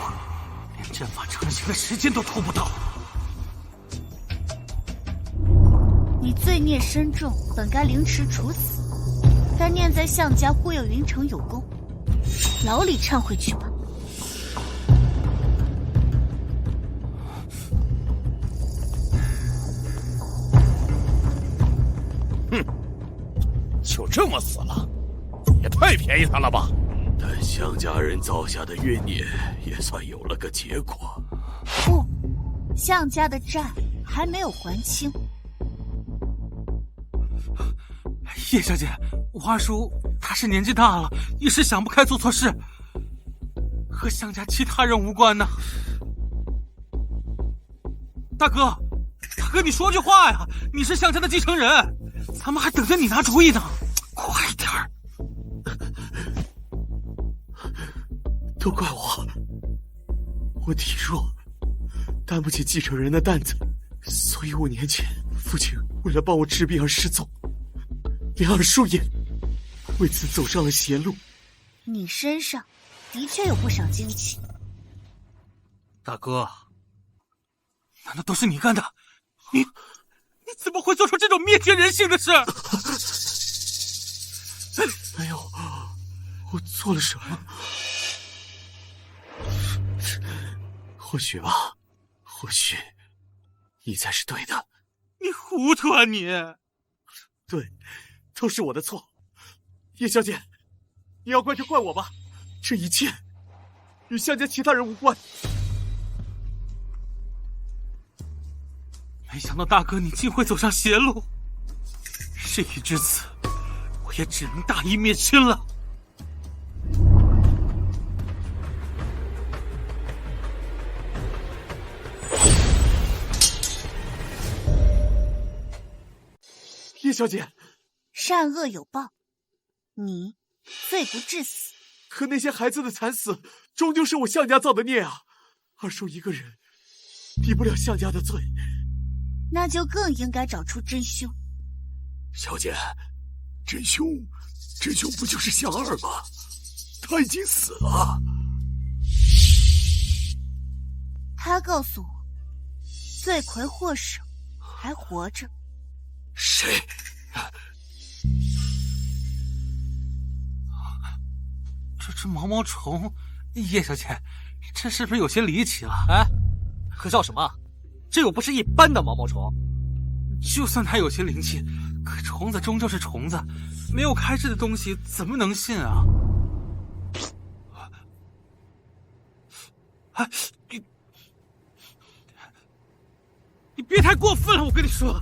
连阵法成型的时间都拖不到。你罪孽深重，本该凌迟处死，但念在项家忽悠云城有功，牢里忏悔去吧。哼，就这么死了，也太便宜他了吧！但项家人造下的冤孽也算有了个结果。不，项家的债还没有还清。叶小姐，我二叔他是年纪大了，一时想不开做错事，和项家其他人无关呢。大哥，你说句话呀！你是项家的继承人，咱们还等着你拿主意呢，快点儿！都怪我体弱，担不起继承人的担子，所以5年前父亲为了帮我治病而失踪，连二叔也为此走上了邪路。你身上的确有不少精气。大哥，难道都是你干的？你怎么会做出这种灭绝人性的事？没有，我做了什么？或许吧，或许你才是对的。你糊涂啊你！对，都是我的错。叶小姐，你要怪就怪我吧，这一切与项家其他人无关。没想到大哥你竟会走上邪路，事已至此，我也只能大义灭亲了。叶小姐，善恶有报，你罪不至死。可那些孩子的惨死，终究是我项家造的孽啊！二叔一个人抵不了项家的罪，那就更应该找出真凶。小姐，真凶不就是项二吗？他已经死了。他告诉我，罪魁祸首还活着。谁？这只毛毛虫，叶小姐，这是不是有些离奇了？哎，可笑什么？这又不是一般的毛毛虫。就算它有些灵气，可虫子终究是虫子，没有开智的东西怎么能信啊？哎，你别太过分了，我跟你说，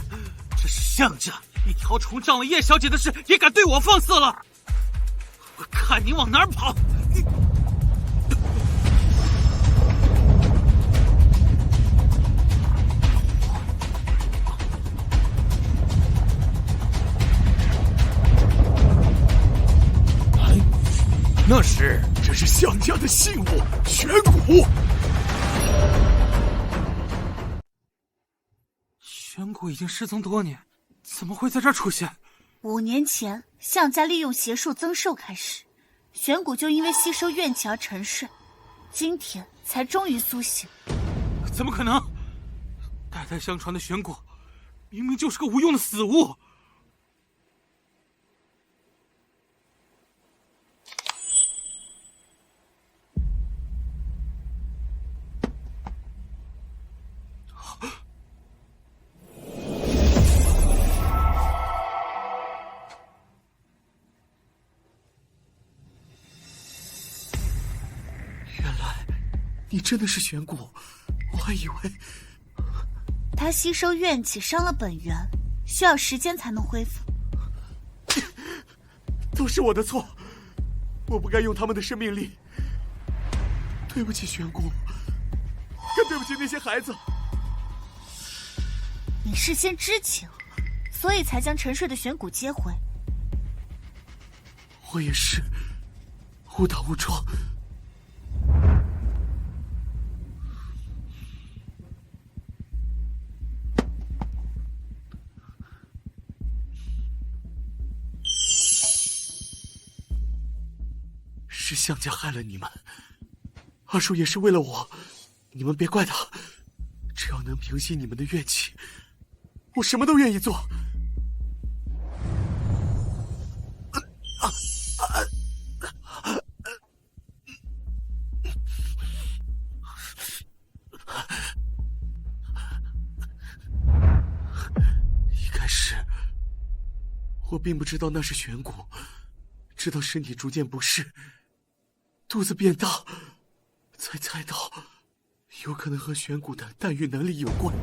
这是项家一条虫仗了叶小姐的事，也敢对我放肆了！我看你往哪儿跑！这是项家的信物玄骨。玄骨已经失踪多年，怎么会在这儿出现？5年前，项家利用邪术增寿开始，玄骨就因为吸收怨气而沉睡，今天才终于苏醒。怎么可能？代代相传的玄骨，明明就是个无用的死物。你真的是玄骨，我还以为……他吸收怨气伤了本源，需要时间才能恢复。都是我的错，我不该用他们的生命力。对不起，玄骨，更对不起那些孩子。你事先知情，所以才将沉睡的玄骨接回。我也是误打误撞。是项家害了你们，二叔也是为了我，你们别怪他。只要能平息你们的怨气，我什么都愿意做。一开始，我并不知道那是玄骨，直到身体逐渐不适。肚子变大，才猜到，有可能和玄骨的代孕能力有关。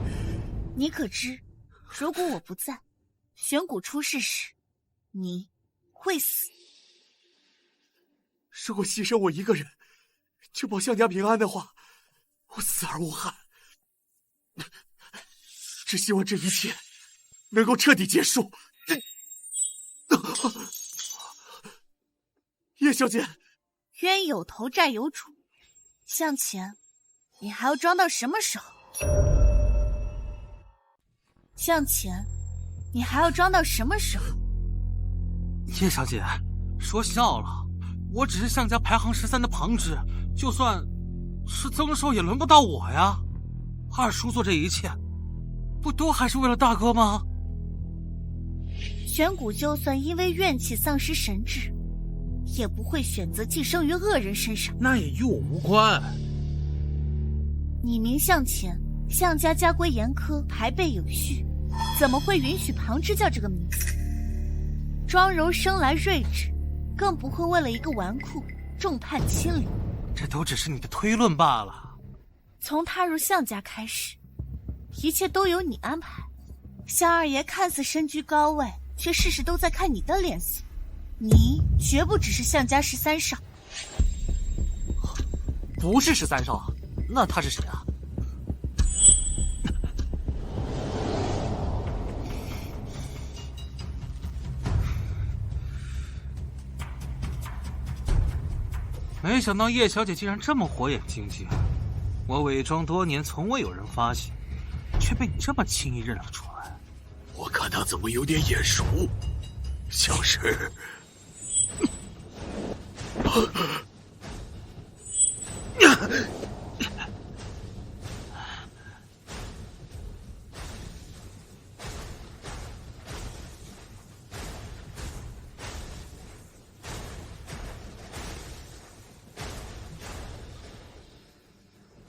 你可知，如果我不在，玄骨出世时，你会死。如果牺牲我一个人，就保项家平安的话，我死而无憾。只希望这一切能够彻底结束。叶小姐。冤有头债有主，向前，你还要装到什么时候？向前，你还要装到什么时候？叶小姐，说笑了，我只是项家排行13的旁支，就算是增寿也轮不到我呀。二叔做这一切，不都还是为了大哥吗？玄骨就算因为怨气丧失神智，也不会选择寄生于恶人身上。那也与我无关。你名向前，项家家规严苛，排辈有序，怎么会允许旁支叫这个名字？庄柔生来睿智，更不会为了一个纨绔众叛亲离。这都只是你的推论罢了。从踏入项家开始，一切都由你安排。项二爷看似身居高位，却事事都在看你的脸色。你绝不只是项家13少。不是13少，那他是谁啊？没想到叶小姐竟然这么火眼金睛，我伪装多年从未有人发现，却被你这么轻易认了出来。我看他怎么有点眼熟，像是……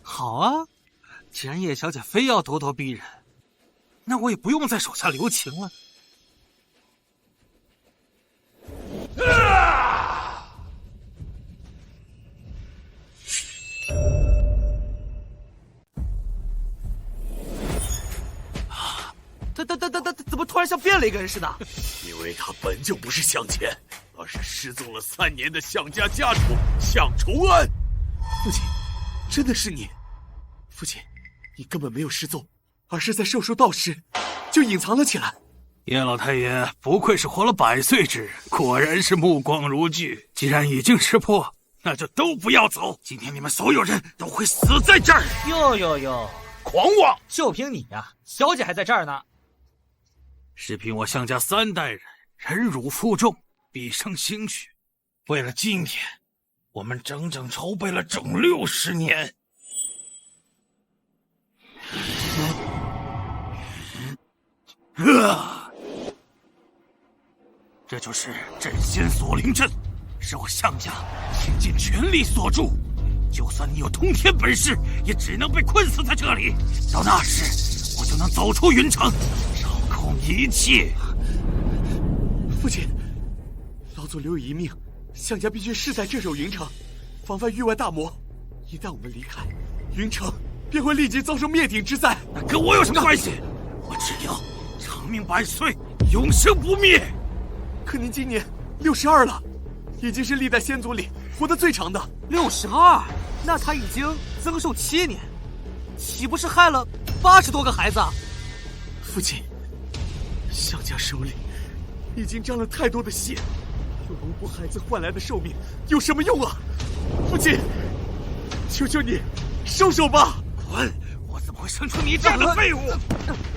好啊，既然叶小姐非要咄咄逼人，那我也不用在手下留情了。他怎么突然像变了一个人似的？因为他本就不是向前，而是失踪了3年的向家家主向崇安。父亲，真的是你！父亲，你根本没有失踪，而是在寿书到时就隐藏了起来。叶老太爷不愧是活了100岁之人，果然是目光如炬。既然已经识破，那就都不要走。今天你们所有人都会死在这儿。哟，狂妄！就凭你呀，小姐还在这儿呢。是凭我向家3代人忍辱负重，毕生心血。为了今天，我们整整筹备了整60年。这就是镇仙锁灵阵，是我向家倾尽全力所铸。就算你有通天本事，也只能被困死在这里。到那时，我就能走出云城，掌控一切。父亲，老祖留有遗命，向家必须誓在镇守云城，防范域外大魔。一旦我们离开，云城便会立即遭受灭顶之灾。那跟我有什么关系？我只要长命100岁，永生不灭。可您今年62了，已经是历代仙族里活得最长的。62，那他已经增寿7年，岂不是害了80多个孩子？父亲，向家手里已经沾了太多的血，用龙婆孩子换来的寿命有什么用啊？父亲，求求你，收手吧！滚！我怎么会生出你这样的废物？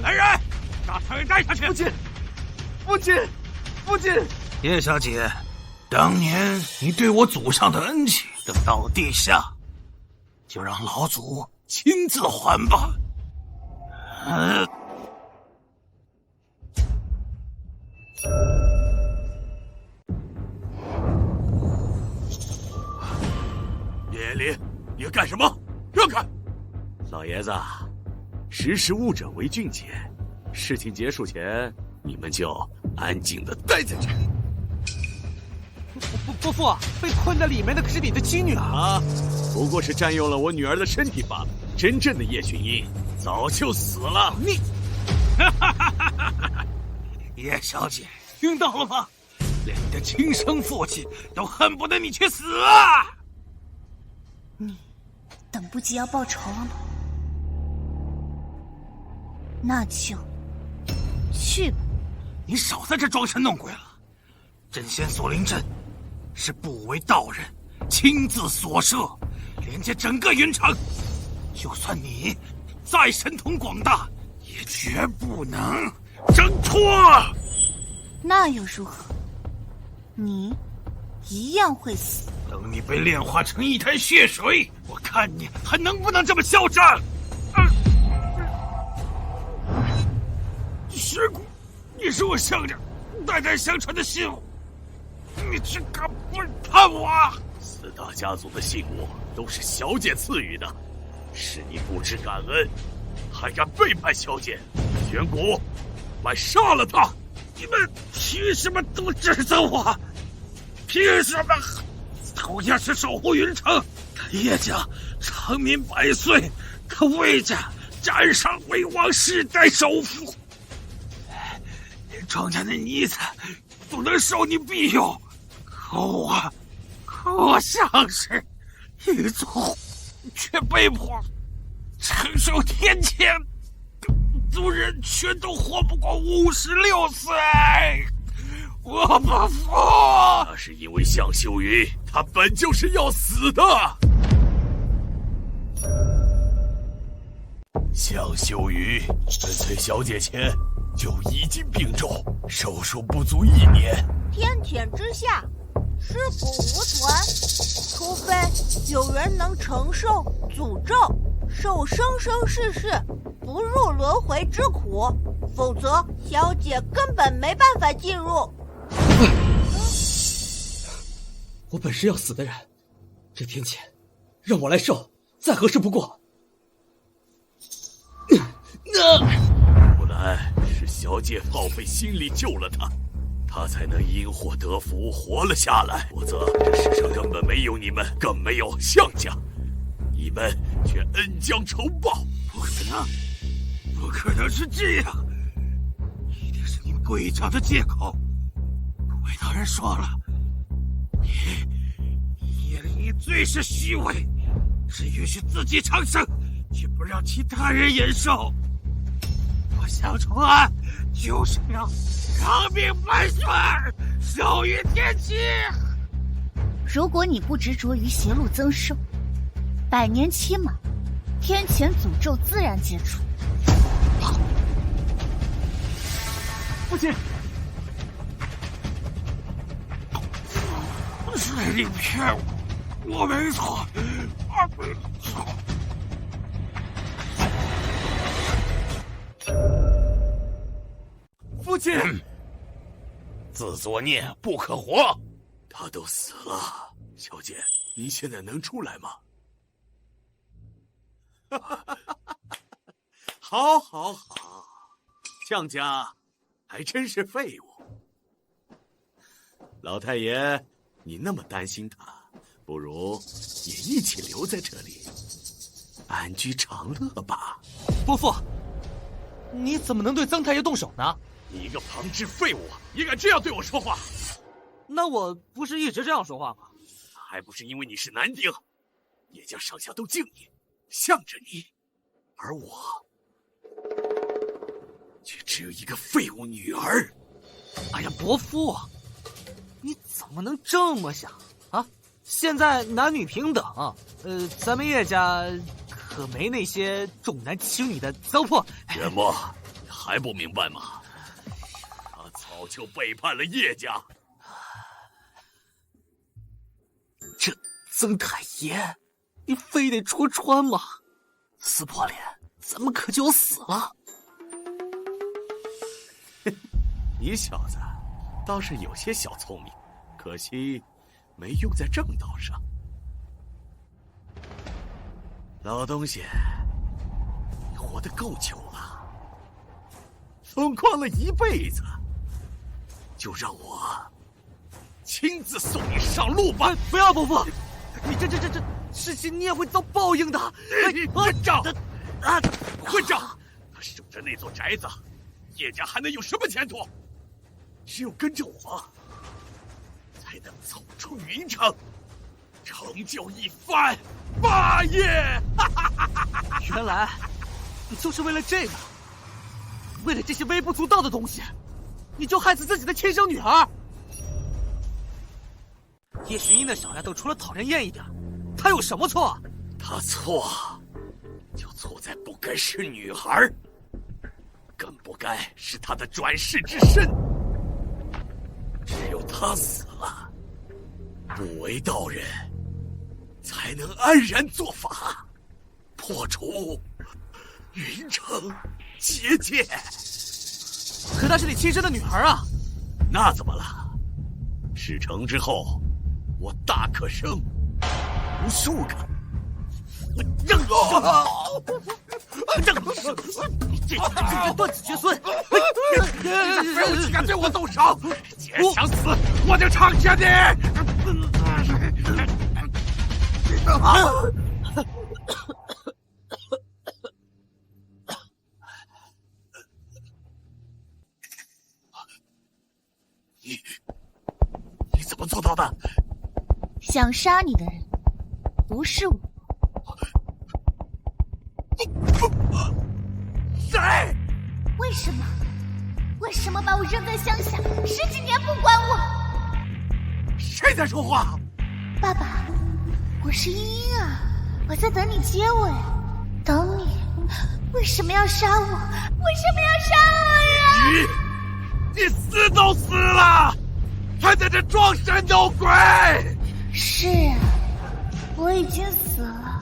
来人，把他给带下去！父亲！叶小姐，当年你对我祖上的恩情，等到地下，就让老祖亲自还吧。叶林，你要干什么？让开！老爷子，识时务者为俊杰。事情结束前，你们就安静的待在这儿。伯父，被困在里面的可是你的亲女儿啊！不过是占用了我女儿的身体罢了。真正的叶群英早就死了。你，叶小姐，听到了吗？连你的亲生父亲都恨不得你去死啊！你等不及要报仇了吗？那就去吧。你少在这装神弄鬼了。镇仙锁灵阵是不为道人亲自所设，连接整个云城。就算你再神通广大，也绝不能挣脱。那又如何？你一样会死。等你被炼化成一滩血水，我看你还能不能这么嚣张！血骨，你是我向家代代相传的信物，你竟敢背叛我！4大家族的信物都是小姐赐予的，是你不知感恩，还敢背叛小姐！玄谷，快杀了他！你们凭什么都指责我？凭什么？同样是守护云城，可叶家长命100岁，可魏家占上为王，世代首富。连庄家的妮子都能受你庇佑，可我像是一族，却被迫承受天谴，族人全都活不过56岁。我不服！那是因为向秀云，他本就是要死的。向秀云跟随小姐前就已经病重，寿数不足1年。天舔之下，尸骨无存，除非有人能承受诅咒，受生生世世不入轮回之苦，否则小姐根本没办法进入。我本是要死的人，这天谴让我来受，再合适不过。不然是小姐耗费心力救了他，他才能因祸得福活了下来，否则这世上根本没有你们，更没有项家，你们却恩将仇报。不可能，不可能是这样，一定是你诡诈的借口。魏大人说了，你最是虚伪，只允许自己长生，却不让其他人延寿。我想重案，就是要长命百岁，寿于天齐。如果你不执着于邪路增寿，100年期满，天谴诅咒自然解除。父亲，是你骗我，我没错，我没错。父亲，自作孽不可活，他都死了。小姐，您现在能出来吗？好，好，好，项家还真是废物。老太爷，你那么担心他，不如也一起留在这里，安居长乐吧。伯父，你怎么能对曾太爷动手呢？你一个旁支废物，也敢这样对我说话？那我不是一直这样说话吗？还不是因为你是男丁，叶家上下都敬你，向着你，而我却只有一个废物女儿。哎呀，伯父，你怎么能这么想啊？现在男女平等，咱们叶家可没那些重男轻女的糟粕。元墨，你还不明白吗？他早就背叛了叶家。这曾太爷，你非得戳穿吗？撕破脸，咱们可就死了。你小子倒是有些小聪明，可惜没用在正道上。老东西，你活得够久了，疯狂了一辈子，就让我亲自送你上路吧！不要，伯父，你这事情你也会遭报应的。混账！混账！他守着那座宅子，叶家还能有什么前途？只有跟着我，才能走出云城，成就一番霸业。原来你就是为了这个，为了这些微不足道的东西，你就害死自己的亲生女儿。叶寻音的小丫头除了讨人厌一点，她有什么错？她错，就错在不该是女孩，更不该是她的转世之身。只有她死了，不为道人才能安然做法，破除云城结界。可她是你亲生的女儿啊！那怎么了？事成之后，我大可生无数个。这断子绝孙！你没有气敢对我动手！既然想死，我就成全你！你怎么做到的？想杀你的人不是我。谁？为什么把我扔在乡下10几年不管我？谁在说话？爸爸，我是茵茵啊，我在等你接我呀，等你。为什么要杀我？为什么要杀我呀？你死都死了！还在这装神弄鬼？是啊，我已经死了，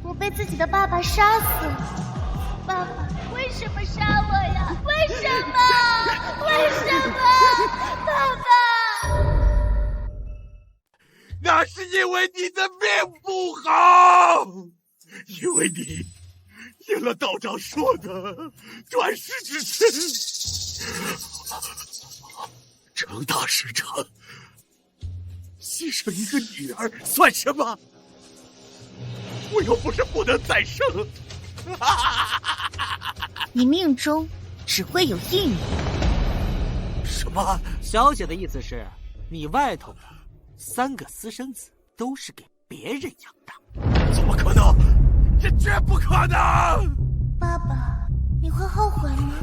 我被自己的爸爸杀死了。爸爸，为什么杀我呀？为什么？为什么？爸爸！那是因为你的命不好，因为你应了道长说的转世之身，成大事成，牺牲一个女儿算什么？我又不是不能再生。你命中只会有一女。什么？小姐的意思是，你外头的3个私生子都是给别人养的？怎么可能？这绝不可能！爸爸，你会后悔吗？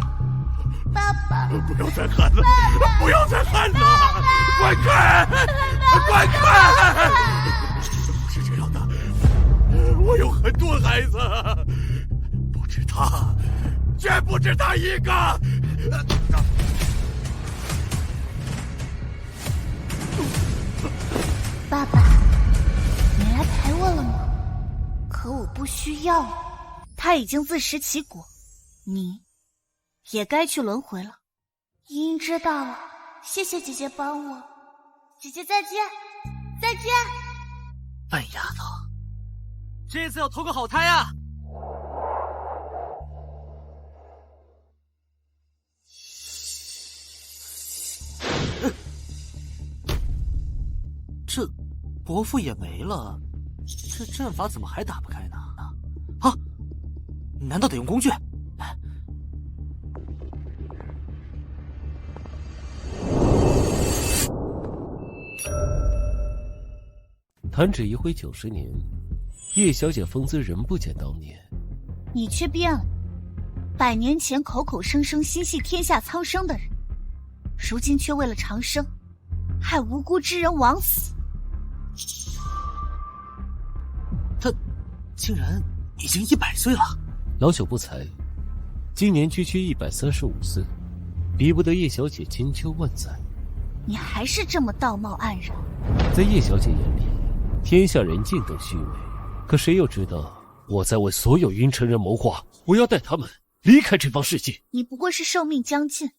爸爸，不要再喊了！不要再喊了！滚开！滚开！不是这样的，我有很多孩子，不止他，绝不止他一个。爸爸，你来陪我了吗？可我不需要了，他已经自食其果，你也该去轮回了。茵茵知道了，谢谢姐姐帮我，姐姐再见，再见。笨丫头，这次要投个好胎啊！这伯父也没了，这阵法怎么还打不开呢？啊，难道得用工具？弹指一挥90年，叶小姐风姿仍不减当年，你却变了。100年前口口声声心系天下苍生的人，如今却为了长生，害无辜之人枉死。他竟然已经100岁了。老朽不才，今年区135岁，比不得叶小姐千秋万载。你还是这么道貌岸然。在叶小姐眼里，天下人尽都虚伪，可谁又知道我在为所有云城人谋划，我要带他们离开这方世界。你不过是寿命将近，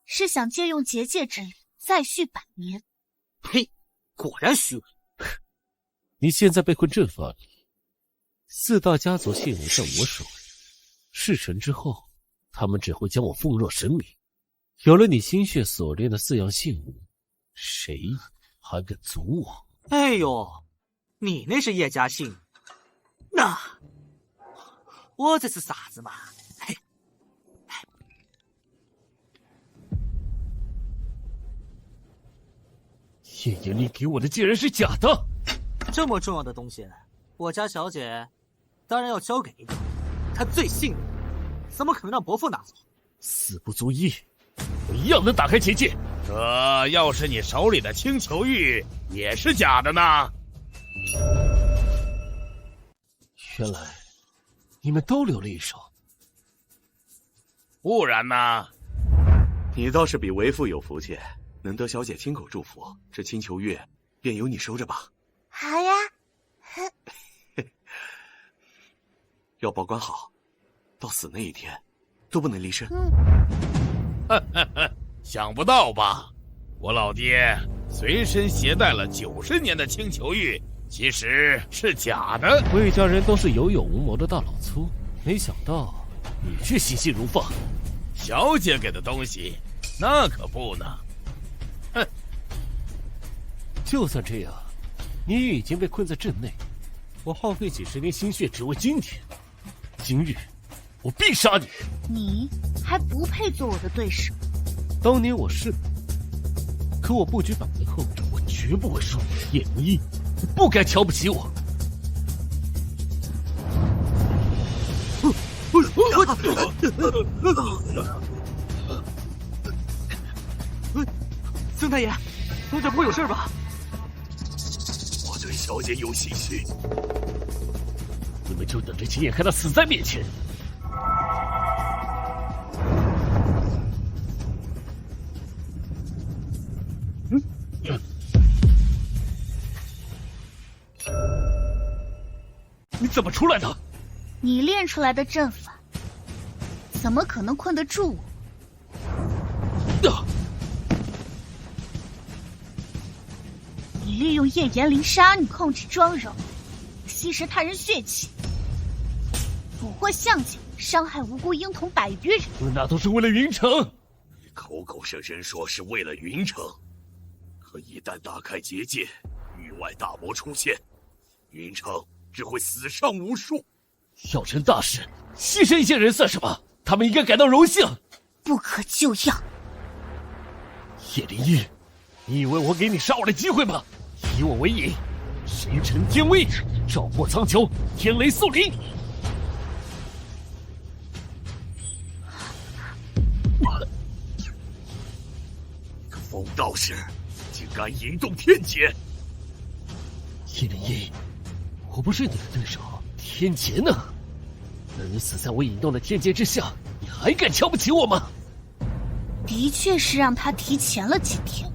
是想借用结界之力再续100年。呸！果然虚伪。你现在被困阵法里，4大家族信物在我手里，事成之后，他们只会将我奉若神明。有了你心血所炼的4样信物，谁还敢阻我？哎呦，你那是叶家信，那我这是啥子嘛？嘿，叶延龄给我的竟然是假的！这么重要的东西，我家小姐当然要交给你。她最信任，怎么可能让伯父拿走？死不足惜，我一样能打开结界。这要是你手里的青球玉也是假的呢？原来你们都留了一手，不然呢？你倒是比为父有福气，能得小姐亲口祝福，这青球玉便由你收着吧。好呀。要保管好，到死那一天都不能离身。想不到吧？我老爹随身携带了90年的青球玉，其实是假的。魏家人都是有勇无谋的大老粗，没想到你却心细如放。小姐给的东西，那可不呢。哼！就算这样，你也已经被困在阵内。我耗费几10年心血，只为今天。今日，我必杀你！你还不配做我的对手。当年我是，可我不举100年后，我绝不会输你叶无一，你不该瞧不起我。曾太爷，东家不会有事吧？我对小姐有心虚，你们就等着亲眼看他死在面前。怎么出来的？你练出来的阵法，怎么可能困得住我？你利用夜炎灵杀女控制妆容，吸食他人血气，蛊惑向警，伤害无辜婴童100余人。那都是为了云城。你口口声声说是为了云城，可一旦打开结界，域外大魔出现，云城只会死伤无数。要成大事，牺牲一些人算什么？他们应该感到荣幸。不可救药。叶灵一，你以为我给你杀我的机会吗？以我为引，神尘天威，照破苍穹，天雷肃灵。风道士竟敢引动天劫！叶灵一，我不是你的对手，天劫呢？能死在我引动的天劫之下，你还敢瞧不起我吗？的确是让他提前了几天。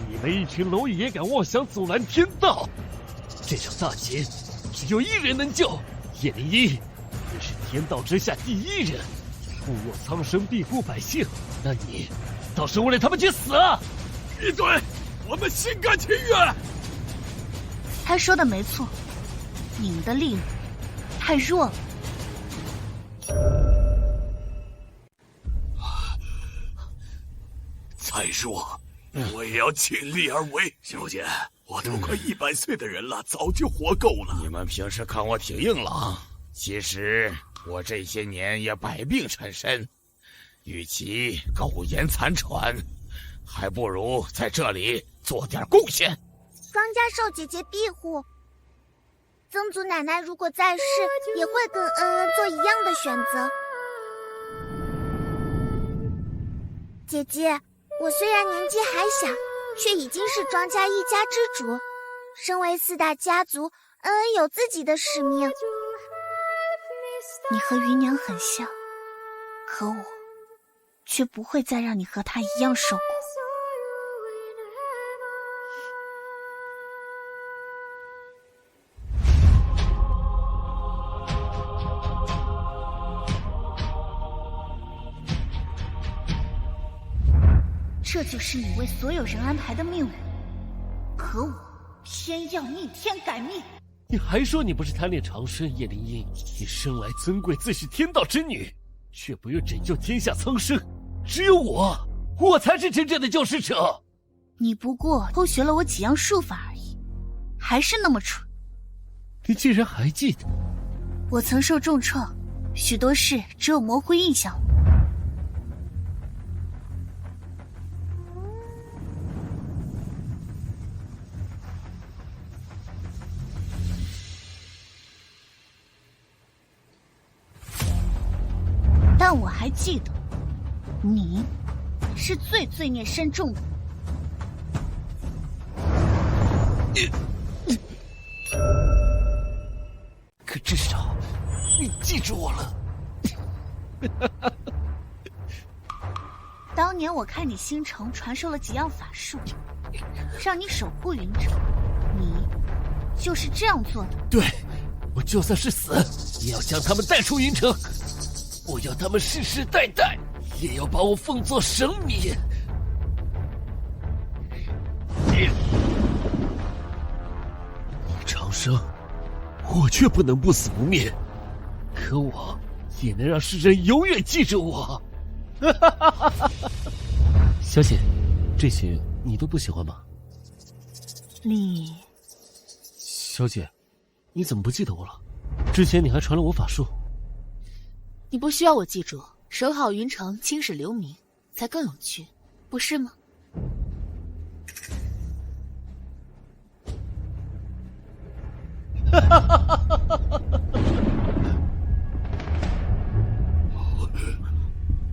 你们一群蝼蚁也敢妄想阻拦天道？这场大劫只有一人能救，叶灵一，你是天道之下第一人，护佑苍生，庇护百姓，那你倒是为了他们去死啊！闭嘴！我们心甘情愿。他说的没错，你们的力量太弱了。再弱，我也要尽力而为。小姐，我都快100岁的人了，早就活够了。你们平时看我挺硬朗，其实我这些年也百病缠身，与其苟延残喘，还不如在这里做点贡献。庄家受姐姐庇护，曾祖奶奶如果在世，也会跟恩恩做一样的选择。姐姐，我虽然年纪还小，却已经是庄家一家之主。身为4大家族，恩恩有自己的使命。你和芸娘很像，可我却不会再让你和她一样受苦。这就是你为所有人安排的命运，可我偏要逆天改命。你还说你不是贪恋长生，叶灵英，你生来尊贵，自诩天道之女，却不愿拯救天下苍生。只有我才是真正的救世者。你不过偷学了我几样术法而已，还是那么蠢。你竟然还记得？我曾受重创，许多事只有模糊印象。但我还记得，你是最罪孽深重的。可至少你记住我了。当年我看你星城传授了几样法术，让你守护云城，你就是这样做的。对，我就算是死，也要将他们带出云城。我要他们世世代代也要把我奉作神明。长生，我却不能不死不灭，可我也能让世人永远记住我。小姐，这些你都不喜欢吗？你，小姐，你怎么不记得我了？之前你还传了我法术。你不需要我记住，守好云城，青史留名，才更有趣，不是吗？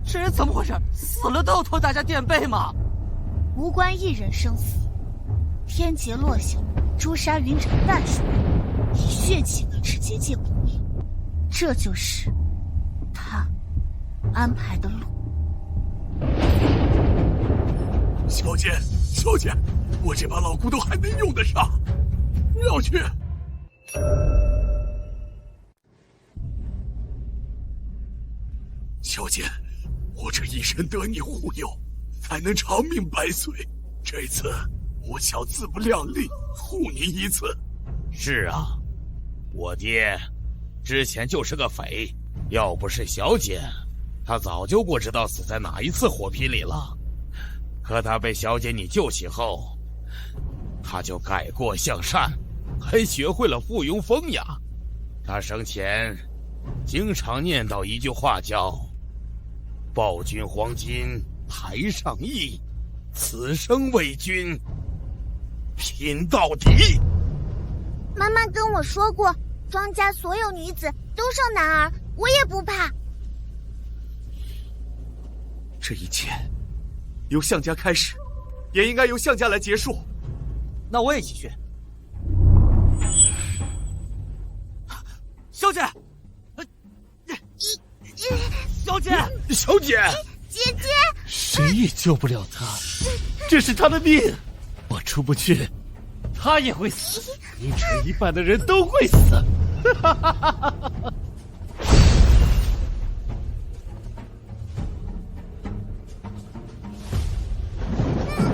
这人怎么回事？死死了都要拖大家垫背吗？无关一人生死，天劫落下，诛杀云城半数人，以血气维持结界不灭，这就是他安排的路。小姐，小姐，我这把老骨头还能用得上，要去。小姐，我这一生得你护佑，才能长命百岁。这次我想自不量力，护你一次。是啊，我爹之前就是个匪，要不是小姐，他早就不知道死在哪一次火拼里了。可他被小姐你救起后，他就改过向善，还学会了附庸风雅。他生前经常念叨一句话叫“报君黄金台上意，此生为君拼到底”。妈妈跟我说过，庄家所有女子都生男儿，我也不怕。这一切由项家开始，也应该由项家来结束。那我也一起去。小姐，小姐，小姐，姐姐，谁也救不了他，这是他的命。我出不去，他也会死，云城一半的人都会死。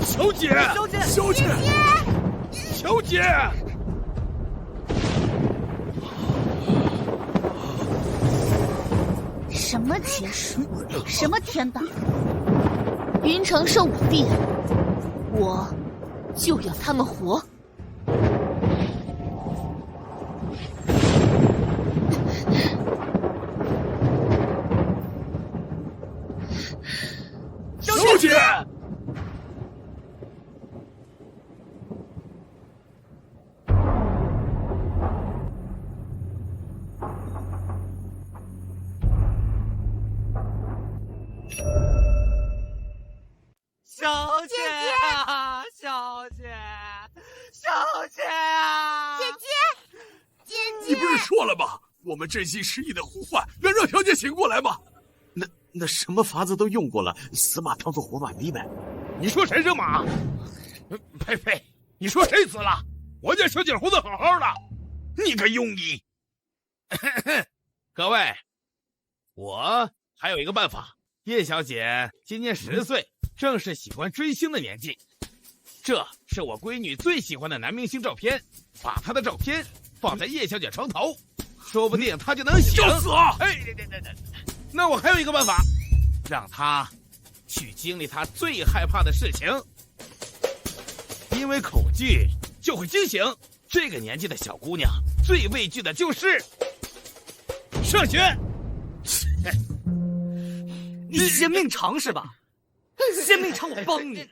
小姐，小姐，小姐，小姐。什么结束？什么天道？云城受我弟，我就要他们活。小姐。小姐啊，小姐，小姐啊！姐姐，姐姐，你不是说了吗？我们真心实意的呼唤，能让小姐醒过来吗？那什么法子都用过了，死马当做活马医呗。你说谁是马？呸呸！你说谁死了？我家小姐活得好好的，你个庸医！各位，我还有一个办法。叶小姐今年10岁，正是喜欢追星的年纪。这是我闺女最喜欢的男明星照片，把她的照片放在叶小姐床头，说不定她就能醒。找死啊！哎，那我还有一个办法，让她去经历她最害怕的事情，因为恐惧就会惊醒。这个年纪的小姑娘最畏惧的就是上学。你嫌命长是吧？嫌命长，我帮你。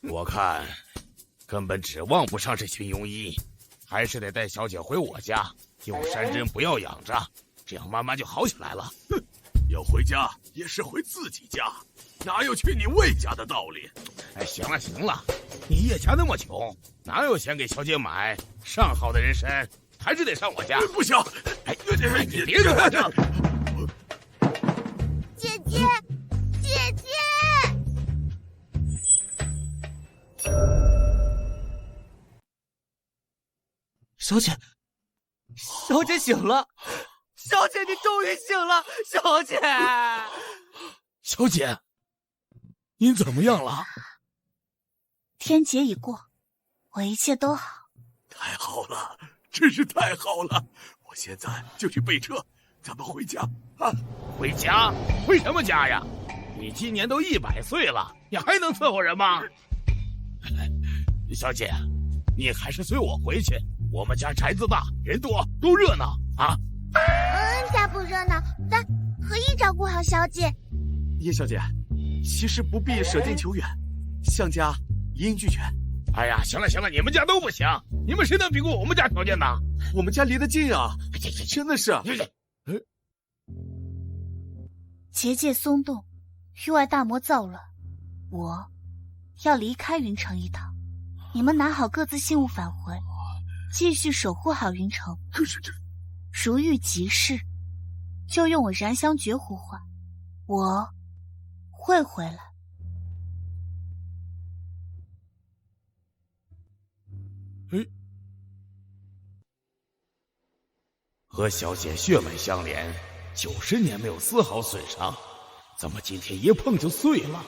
我看根本指望不上这群庸医，还是得带小姐回我家，用山珍不要养着，这样慢慢就好起来了。哼，要回家也是回自己家，哪有去你魏家的道理？哎，行了行了，你叶家那么穷，哪有钱给小姐买上好的人参？还是得上我家。不行！哎，你别跟我犟。姐姐，姐姐。小姐，小姐醒了！小姐，你终于醒了！小姐，小姐，您怎么样了？天劫已过，我一切都好。太好了，真是太好了！我现在就去备车，咱们回家啊！回家？回什么家呀？你今年都100岁了，你还能伺候人吗？小姐，你还是随我回去。我们家宅子大，人多，多热闹啊！家不热闹，但可以照顾好小姐。叶小姐，其实不必舍近求远，项家一应俱全。哎呀，行了行了，你们家都不行，你们谁能比过我们家条件呢？我们家离得近啊，真的是。结界松动，域外大魔造乱，我要离开云城一趟。你们拿好各自信物返回，继续守护好云城。可是这如遇急事，就用我燃香诀呼唤，我会回来。和小姐血脉相连，90年没有丝毫损伤，怎么今天一碰就碎了？